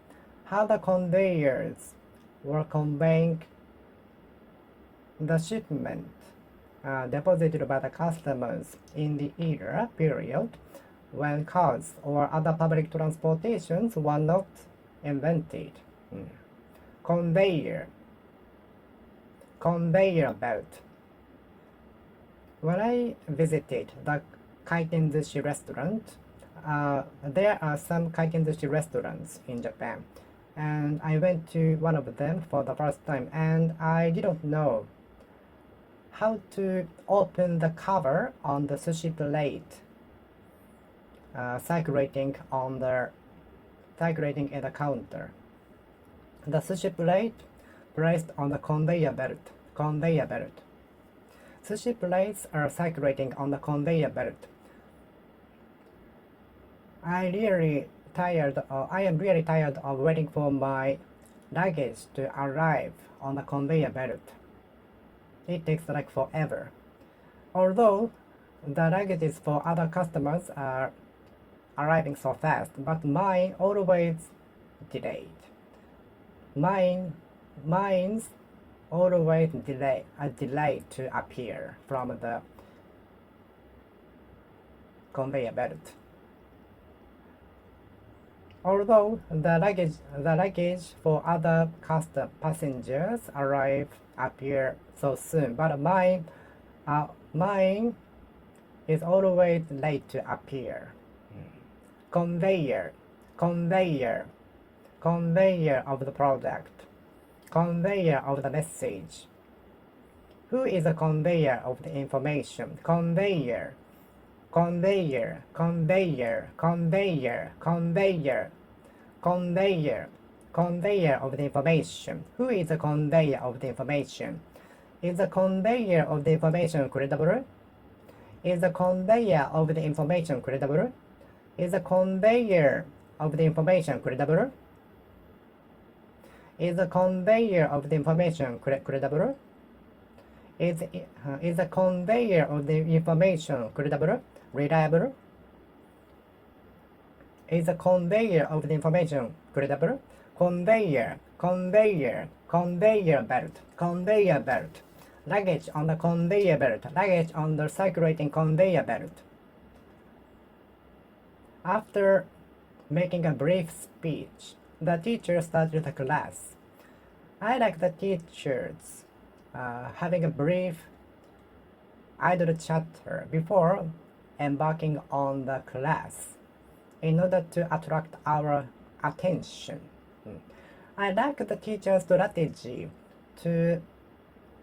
how the conveyors were conveying the shipment deposited by the customers in the era period when cars or other public transportations were not invented. Conveyor. Conveyor belt. When I visited the kaiten-sushi restaurant, there are some kaiten-sushi restaurants in Japan, and I went to one of them for the first time, and I didn't know how to open the cover on the sushi plate circulating in the counter. The sushi plate placed on the conveyor belt. Sushi plates are circulating on the conveyor belt. I am really tired of waiting for my luggage to arrive on the conveyor belt. It takes like forever. Although the luggages for other customers are arriving so fast, but mine always delayed. Mine's always delayed to appear from the conveyor belt. Although the luggage for other passengers appear so soon, but mine is always late to appear. Conveyor of the product, conveyor of the message. Who is a conveyor of the information? Conveyor of the information. Who is a conveyor of the information? Is the conveyor of the information credible? Is the conveyor of the information credible? Is the conveyor of the information credible? Is the conveyor of the information credible? Is the conveyor of the information credible? Reliable? Is the conveyor of the information credible? Conveyor belt. Luggage on the conveyor belt. Luggage on the circulating conveyor belt. After making a brief speech, the teacher started the class. I like the teachers having a brief idle chatter before embarking on the class in order to attract our attention. I like the teacher's strategy to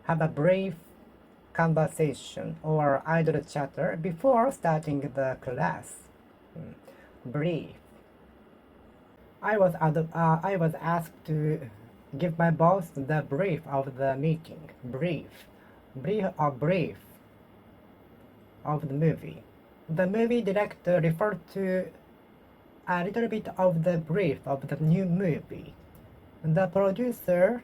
have a brief conversation or idle chatter before starting the class. Brief. I was asked to give my boss the brief of the meeting. Brief of the movie. The movie director referred to a little bit of the brief of the new movie. The producer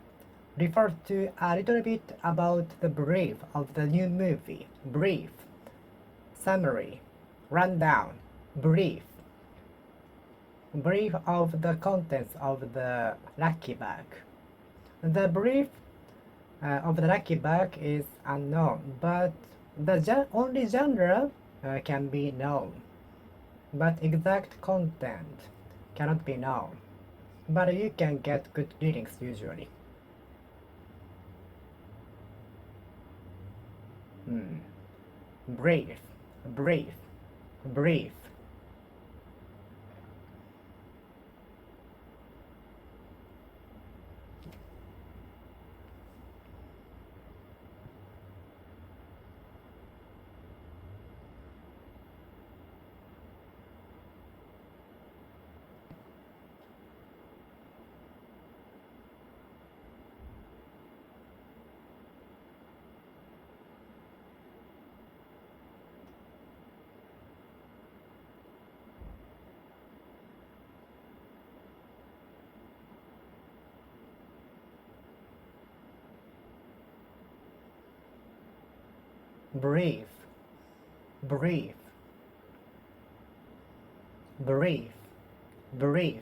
referred to a little bit about the brief of the new movie. Brief, summary, rundown, brief. Brief of the contents of the lucky bag. The brief of the lucky bag is unknown, but the only genre can be known, but exact content cannot be known. But you can get good readings usually. Brief, brief, brief. Brief, brief, brief, brief,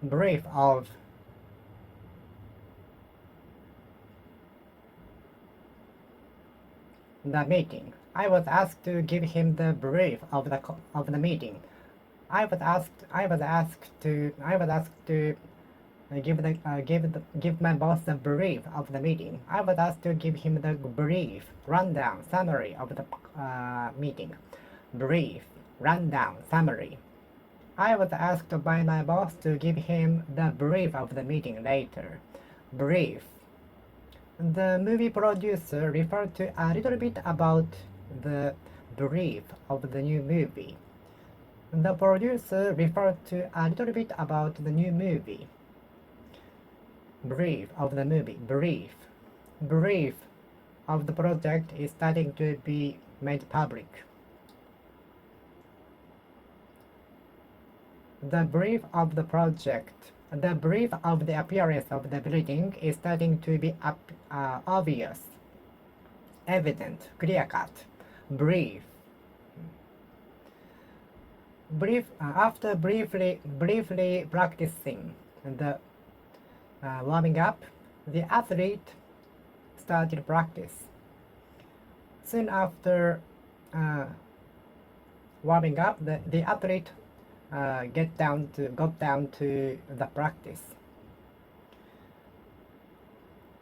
brief of the meeting. I was asked to give him the brief of the meeting. I was asked to give my boss the brief of the meeting. I was asked to give him the brief rundown summary of the meeting. Brief rundown summary. I was asked by my boss to give him the brief of the meeting later. Brief. The movie producer referred to a little bit about the brief of the new movie. The producer referred to a little bit about the new movie. Brief of the movie. Brief. Brief of the project is starting to be made public. The brief of the project. The brief of the appearance of the building is starting to be obvious, evident, clear-cut. Brief. After briefly practicing the warming up, the athlete started practice. Soon after warming up, the athlete got down to the practice.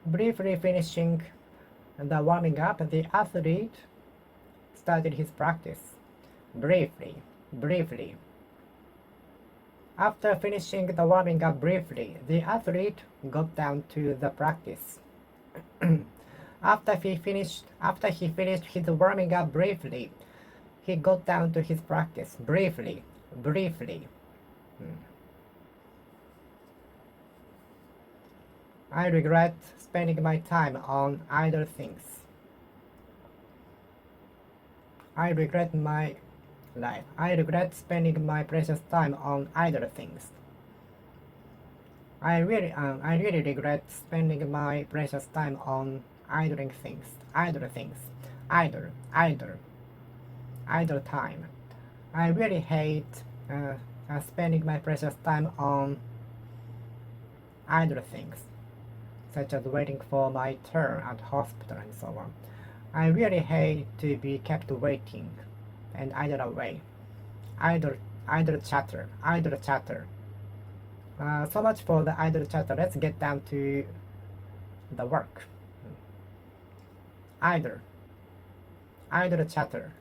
Briefly finishing the warming up, the athlete started his practice. Briefly. After finishing the warming up briefly, the athlete got down to the practice. After he finished his warming up briefly, he got down to his practice. Briefly. I regret spending my time on idle things. I regret my life. I regret spending my precious time on idle things. I really regret spending my precious time on idle things. Idle time. I really hate spending my precious time on idle things, such as waiting for my turn at hospital and so on. I really hate to be kept waiting and idle away. Idle chatter. So much for the idle chatter. Let's get down to the work. Idle chatter.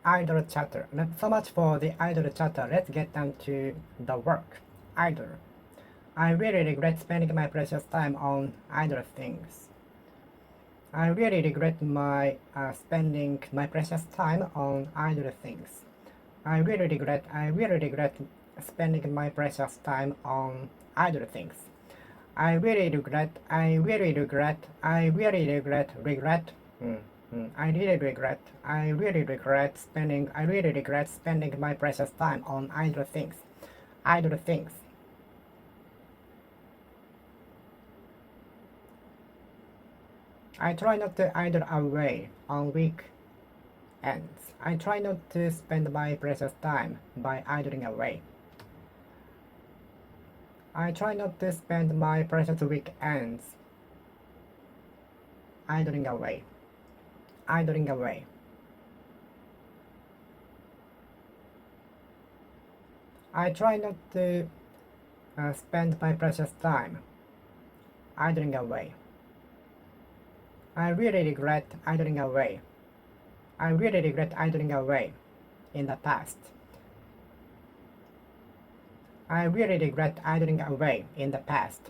idle chatter. So much for the idle chatter. Let's get down to the work. Idle. I really regret spending my precious time on idle things. I really regret spending my precious time on idle things. I really regret spending my precious time on idle things. I really regret spending my precious time on idle things. Idle things. I try not to idle away on weekends. I try not to spend my precious time by idling away. I try not to spend my precious weekends idling away. Idling away. I try not to spend my precious time idling away. I really regret idling away. I really regret idling away in the past. I really regret idling away in the past.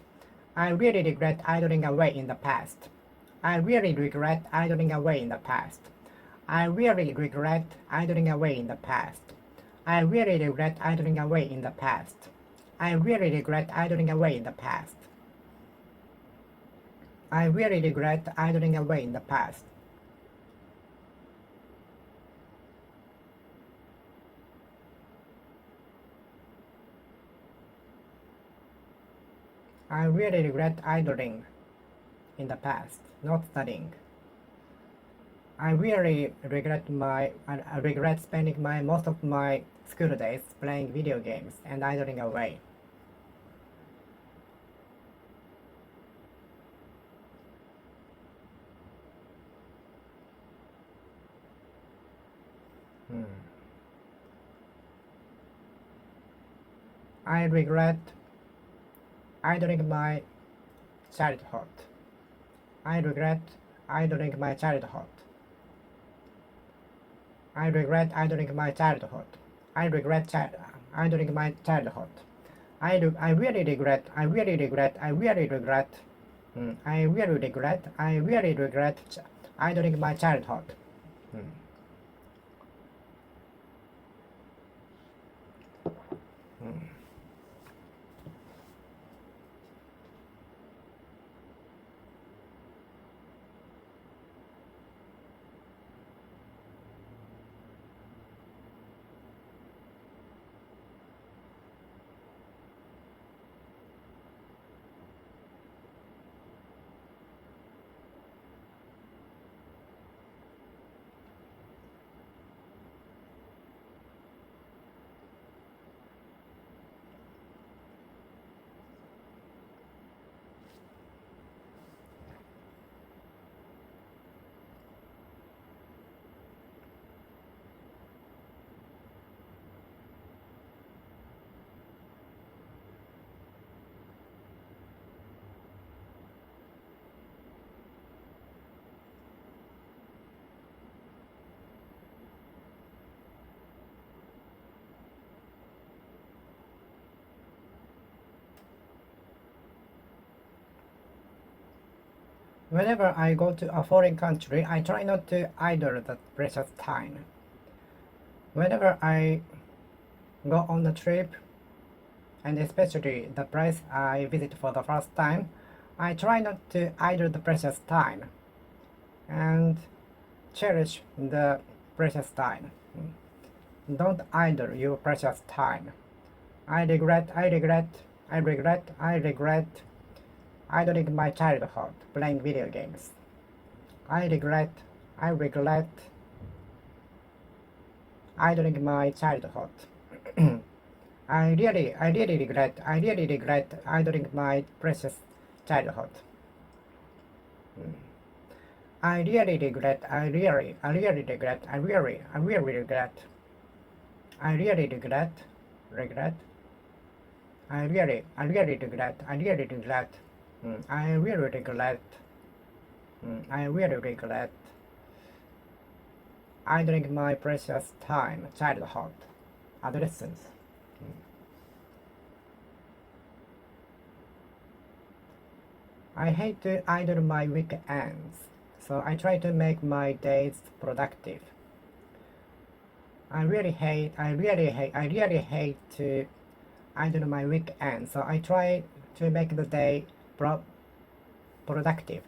I really regret idling away in the past. I really regret idling away in the past. I really regret idling away in the past. I really regret idling away in the past. I really regret idling away in the past. I really regret idling away in the past. I really regret idling in the past, not studying. I really regret spending most of my school days playing video games and idling away. I regret idling my childhood. I regret idling my childhood. I regret idling my childhood. I regret idling my childhood. I really regret idling my childhood. Whenever I go to a foreign country, I try not to idle the precious time. Whenever I go on a trip, and especially the place I visit for the first time, I try not to idle the precious time and cherish the precious time. Don't idle your precious time. I regret idling my childhood playing video games. I regret idling my childhood. I really regret idling my precious childhood. I really regret regret I really regret I really regret I really regret idling my precious time, childhood, adolescence. I hate to idle my weekends, so I try to make my days productive. I really hate to idle my weekends, so I try to make the day productive.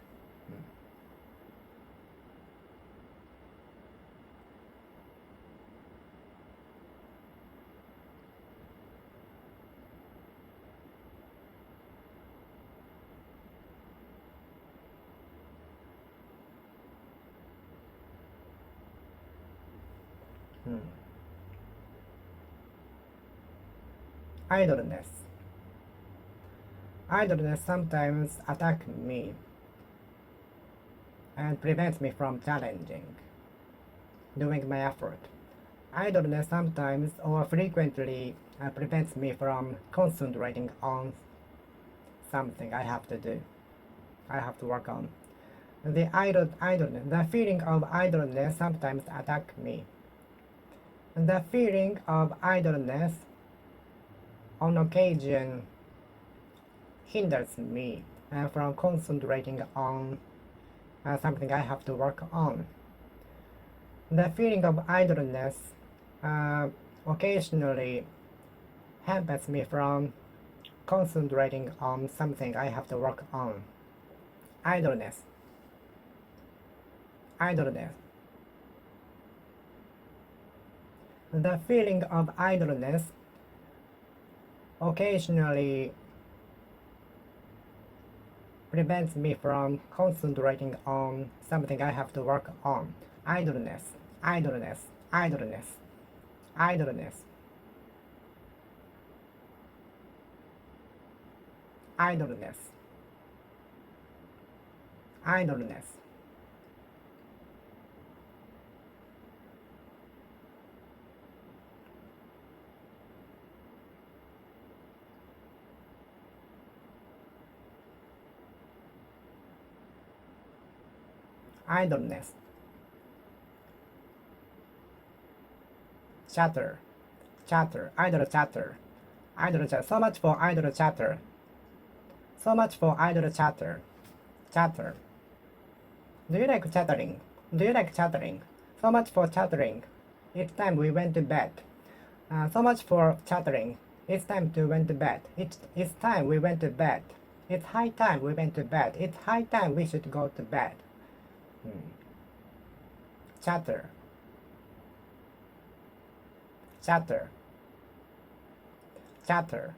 Idleness. Idleness sometimes attacks me and prevents me from doing my effort. Idleness sometimes or frequently prevents me from concentrating on something I have to do. I have to work on. The feeling of idleness sometimes attacks me. The feeling of idleness on occasion hinders me from concentrating on something I have to work on. The feeling of idleness occasionally hampers me from concentrating on something I have to work on. Idleness. Idleness. The feeling of idleness occasionally prevents me from concentrating on something I have to work on. Idleness, idleness, idleness, idleness, idleness, idleness. Idleness. Chatter, chatter, idle chatter, idle chatter. So much for idle chatter. So much for idle chatter. Chatter. Do you like chattering? Do you like chattering? So much for chattering. It's time we went to bed. So much for chattering. It's time to went to bed. It's time we went to bed. It's high time we went to bed. It's high time we should go to bed. Chatter. Chatter. Chatter.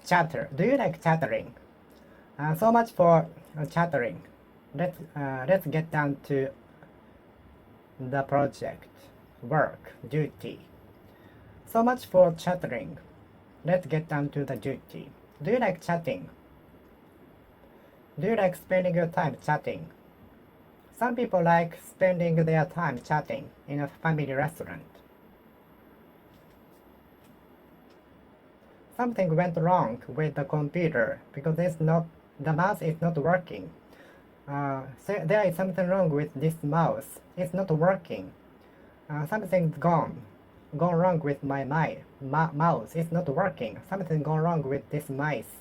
Chatter. Do you like chattering? So much for chattering. Let's get down to the project, work, duty. So much for chattering. Let's get down to the duty. Do you like chatting? Do you like spending your time chatting? Some people like spending their time chatting in a family restaurant. Something went wrong with the computer because the mouse is not working. So there is something wrong with this mouse. It's not working. Something's gone wrong with my mouse. It's not working. Something gone wrong with this mouse.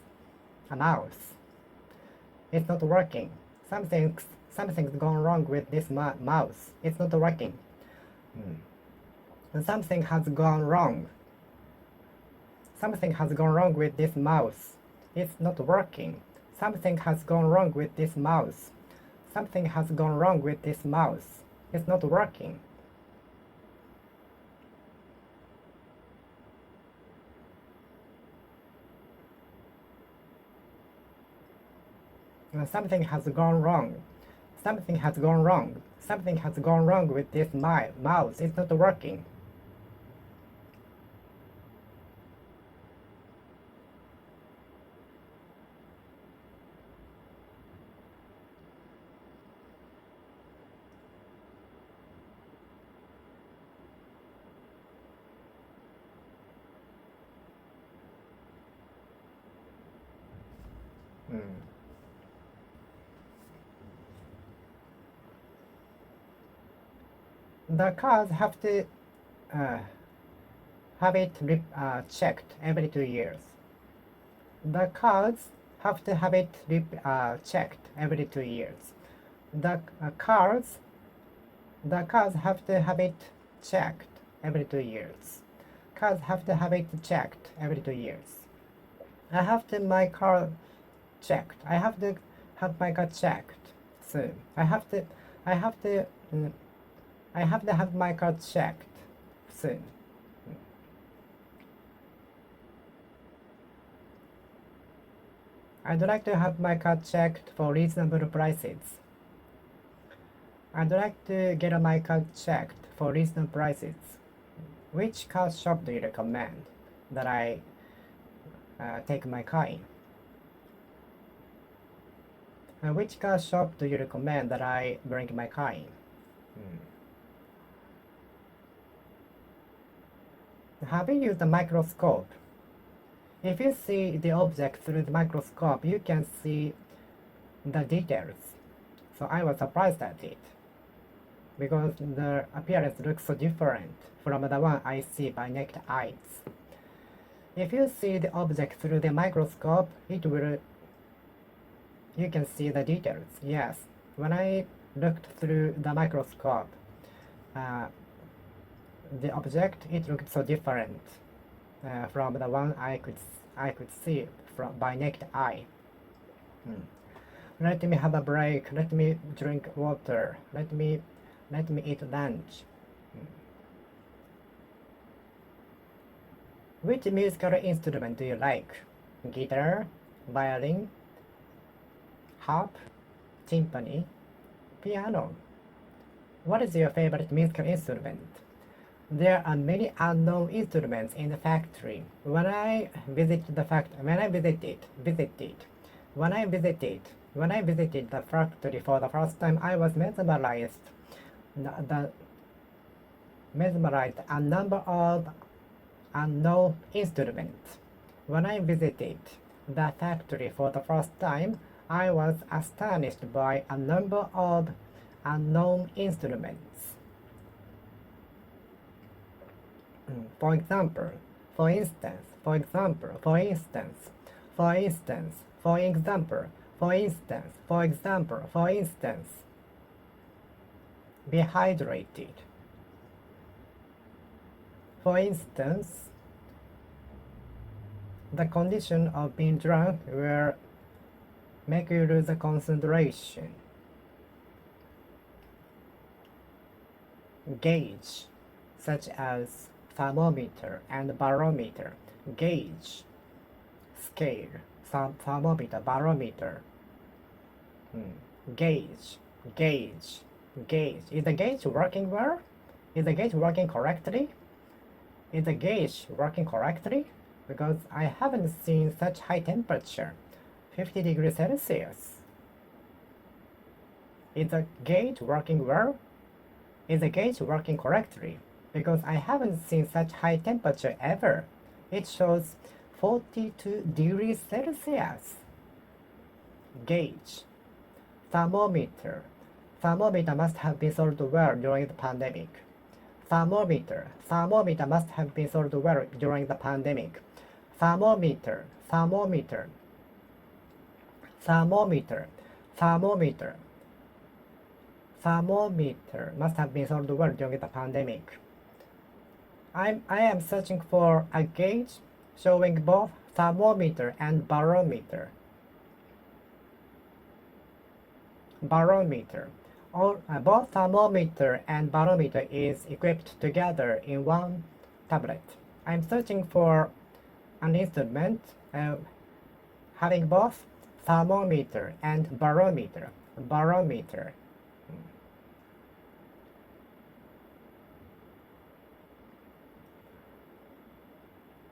It's not working. Something's gone wrong with this mouse. It's not working. Something has gone wrong. Something has gone wrong with this mouse. It's not working. Something has gone wrong with this mouse. Something has gone wrong with this mouse. It's not working. Something has gone wrong. Something has gone wrong. Something has gone wrong with this mouse. It's not working. The cars have to have it checked every 2 years. The cars have to have it checked every 2 years. The cars have to have it checked every 2 years. Cars have to have it checked every 2 years. I have to my car checked. I have to have my car checked soon. I have to have my car checked soon. I'd like to have my car checked for reasonable prices. I'd like to get my car checked for reasonable prices. Which car shop do you recommend that I take my car in? Which car shop do you recommend that I bring my car in? Have you used a microscope? If you see the object through the microscope, you can see the details. So I was surprised at it, because the appearance looks so different from the one I see by naked eyes. If you see the object through the microscope, you can see the details. Yes, when I looked through the microscope, the object, it looked so different from the one I could see by naked eye. Let me have a break. Let me drink water. Let me eat lunch. Which musical instrument do you like? Guitar, violin, harp, timpani, piano. What is your favorite musical instrument? There are many unknown instruments in the factory. When I visited the factory for the first time, I was mesmerized. Mesmerized a number of unknown instruments. When I visited the factory for the first time, I was astonished by a number of unknown instruments. For example, be hydrated. For instance, the condition of being drunk will make you lose the concentration. Gauge, such as thermometer and barometer. Gauge, scale, thermometer, barometer. Gauge. Is the gauge working well? Is the gauge working correctly? Because I haven't seen such high temperature, 50 degrees Celsius. Is the gauge working well? Is the gauge working correctly? Because I haven't seen such high temperature ever. It shows 42 degrees Celsius. Gauge. Thermometer. Thermometer must have been sold well during the pandemic. Thermometer must have been sold well during the pandemic. Thermometer must have been sold well during the pandemic. I am searching for a gauge showing both thermometer and barometer. Both thermometer and barometer is equipped together in one tablet. I'm searching for an instrument having both thermometer and barometer.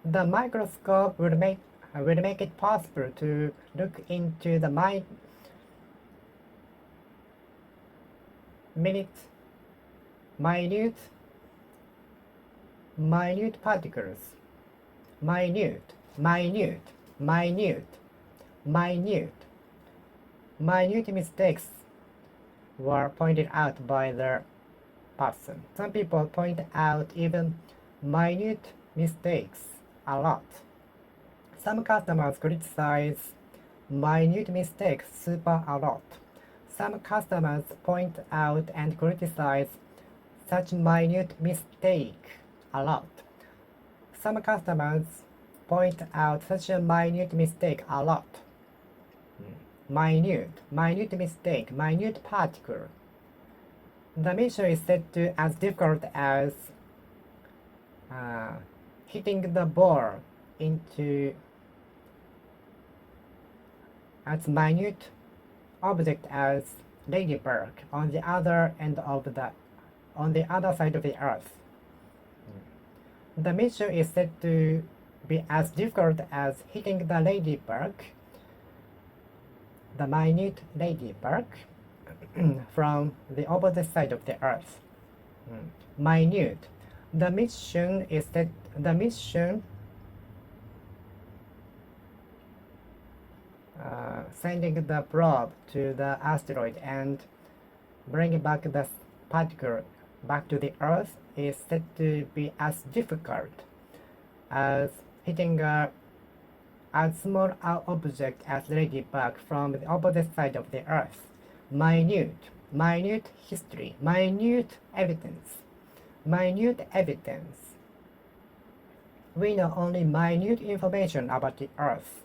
The microscope will make it possible to look into the minute particles. Minute mistakes were pointed out by the person. Some people point out even minute mistakes a lot. Some customers criticize minute mistakes super a lot. Some customers point out and criticize such minute mistake a lot. Some customers point out such a minute mistake a lot. Minute mistake, minute particle. The mission is set to as difficult as hitting the ball into as minute object as ladybug on the other side of the earth. The mission is said to be as difficult as hitting the ladybug, the minute ladybug, from the opposite side of the earth. Minute. The mission sending the probe to the asteroid and bringing back the particle back to the earth is said to be as difficult as hitting as small object as ladybug from the opposite side of the earth. Minute history, minute evidence. We know only minute information about the earth.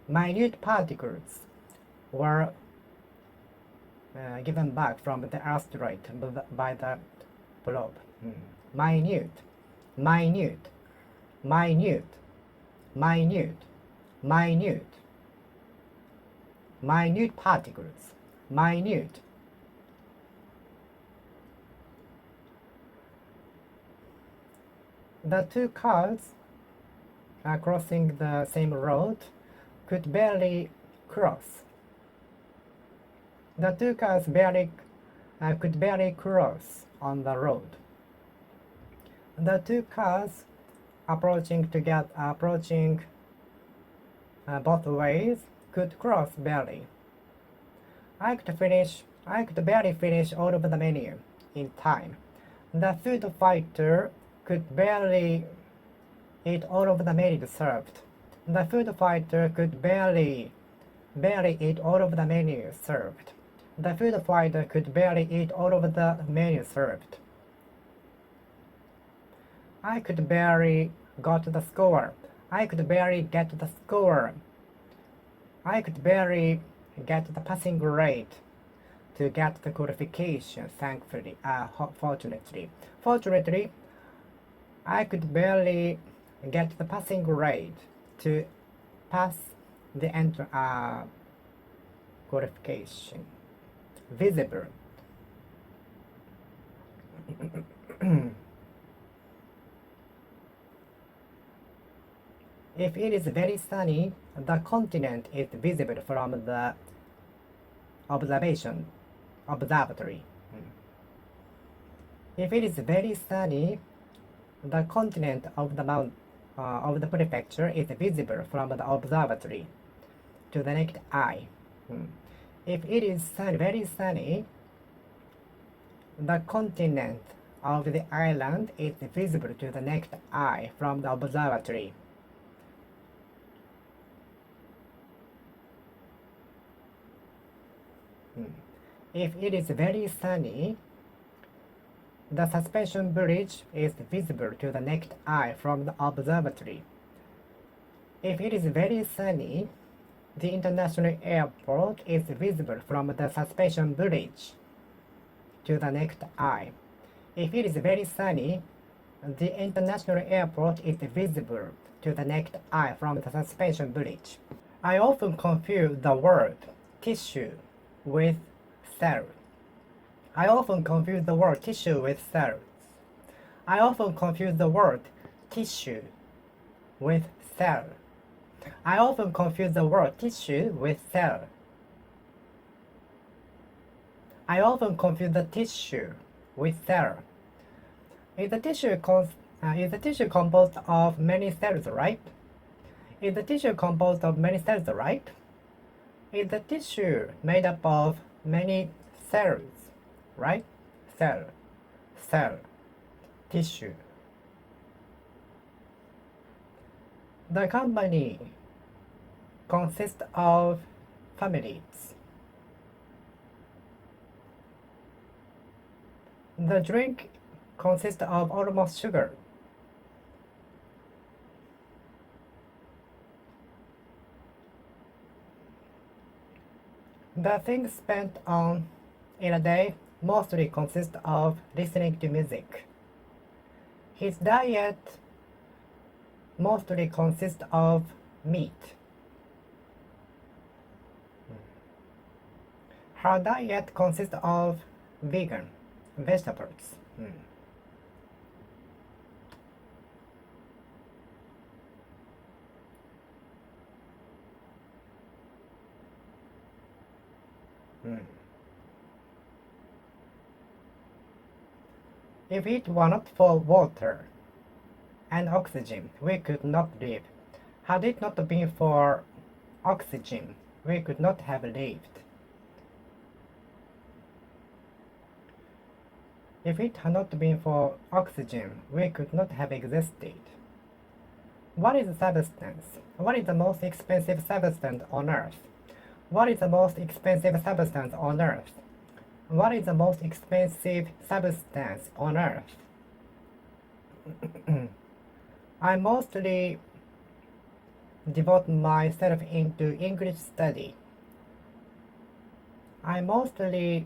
Minute particles were given back from the asteroid by the probe. Minute particles. The two cars crossing the same road could barely cross. The two cars could barely cross on the road. The two cars approaching both ways could cross barely. I could barely finish all of the menu in time. The food fighter could barely eat all of the menu served. The food fighter could barely eat all of the menu served. The food fighter could barely eat all of the menu served. I could barely get the score. I could barely get the passing grade to get the qualification, fortunately, I could barely get the passing grade to pass the qualification. Visible. If it is very sunny, the continent is visible from the observatory. If it is very sunny, the continent of the prefecture is visible from the observatory to the naked eye. If it is very sunny, the continent of the island is visible to the naked eye from the observatory. If it is very sunny, the suspension bridge is visible to the naked eye from the observatory. If it is very sunny, the international airport is visible from the suspension bridge to the naked eye. If it is very sunny, the international airport is visible to the naked eye from the suspension bridge. I often confuse the word tissue with cell. I often confuse the word tissue with cells. I often confuse the word tissue with cell. I often confuse the word tissue with cell. I often confuse the tissue with cell. Is the tissue composed of many cells, right? Is the tissue composed of many cells, right? is a tissue made up of many cells, right? Cell, tissue. The company consists of families. The drink consists of almost sugar. The things spent on in a day mostly consist of listening to music. His diet mostly consists of meat. Her diet consists of vegan vegetables. If it were not for water and oxygen, we could not live. Had it not been for oxygen, we could not have lived. If it had not been for oxygen, we could not have existed. What is substance? What is the most expensive substance on earth? What is the most expensive substance on earth? What is the most expensive substance on earth? I mostly devote myself into English study. I mostly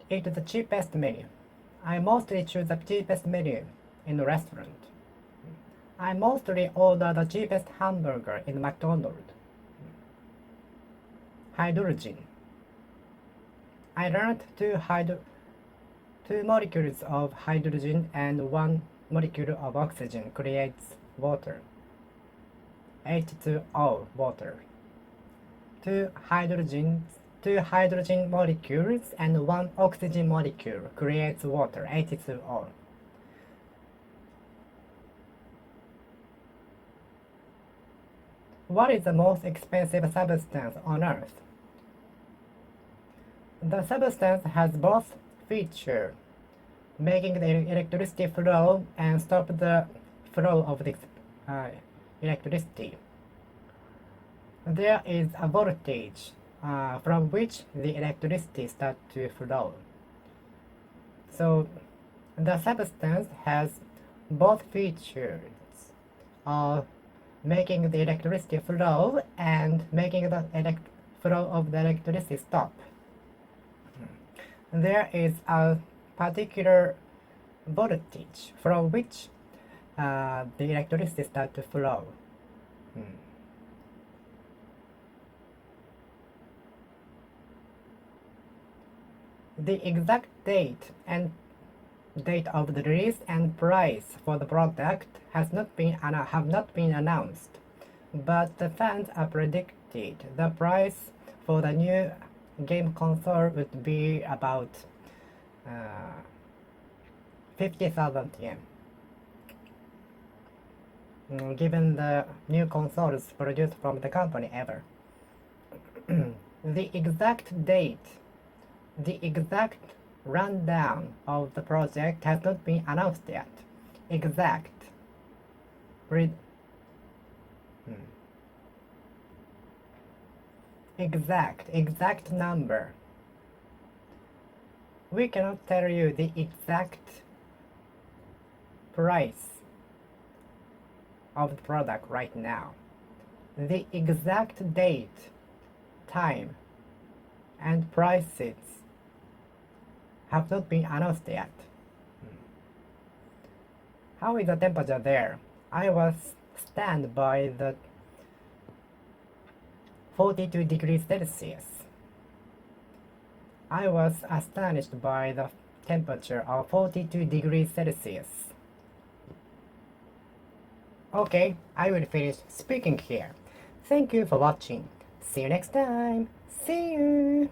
eat the cheapest menu. I mostly choose the cheapest menu in the restaurant. I mostly order the cheapest hamburger in McDonald's. Hydrogen. I learned two molecules of hydrogen and one molecule of oxygen creates water. H2O, water. Two hydrogen molecules and one oxygen molecule creates water, H2O. What is the most expensive substance on earth? The substance has both features, making the electricity flow and stop the flow of the electricity. There is a voltage from which the electricity starts to flow. So the substance has both features of making the electricity flow and making the flow of the electricity stop. There is a particular voltage from which the electricity starts to flow. The exact date of the release and price for the product have not been announced, but the fans are predicted the price for the new game console would be about 50,000 yen. Given the new consoles produced from the company ever. The exact date, the exact rundown of the project has not been announced yet. Exact number. We cannot tell you the exact price of the product right now. The exact date, time, and prices have not been announced yet. How is the temperature there? I was stand by the 42 degrees Celsius. I was astonished by the temperature of 42 degrees Celsius. Okay, I will finish speaking here. Thank you for watching. See you next time. See you!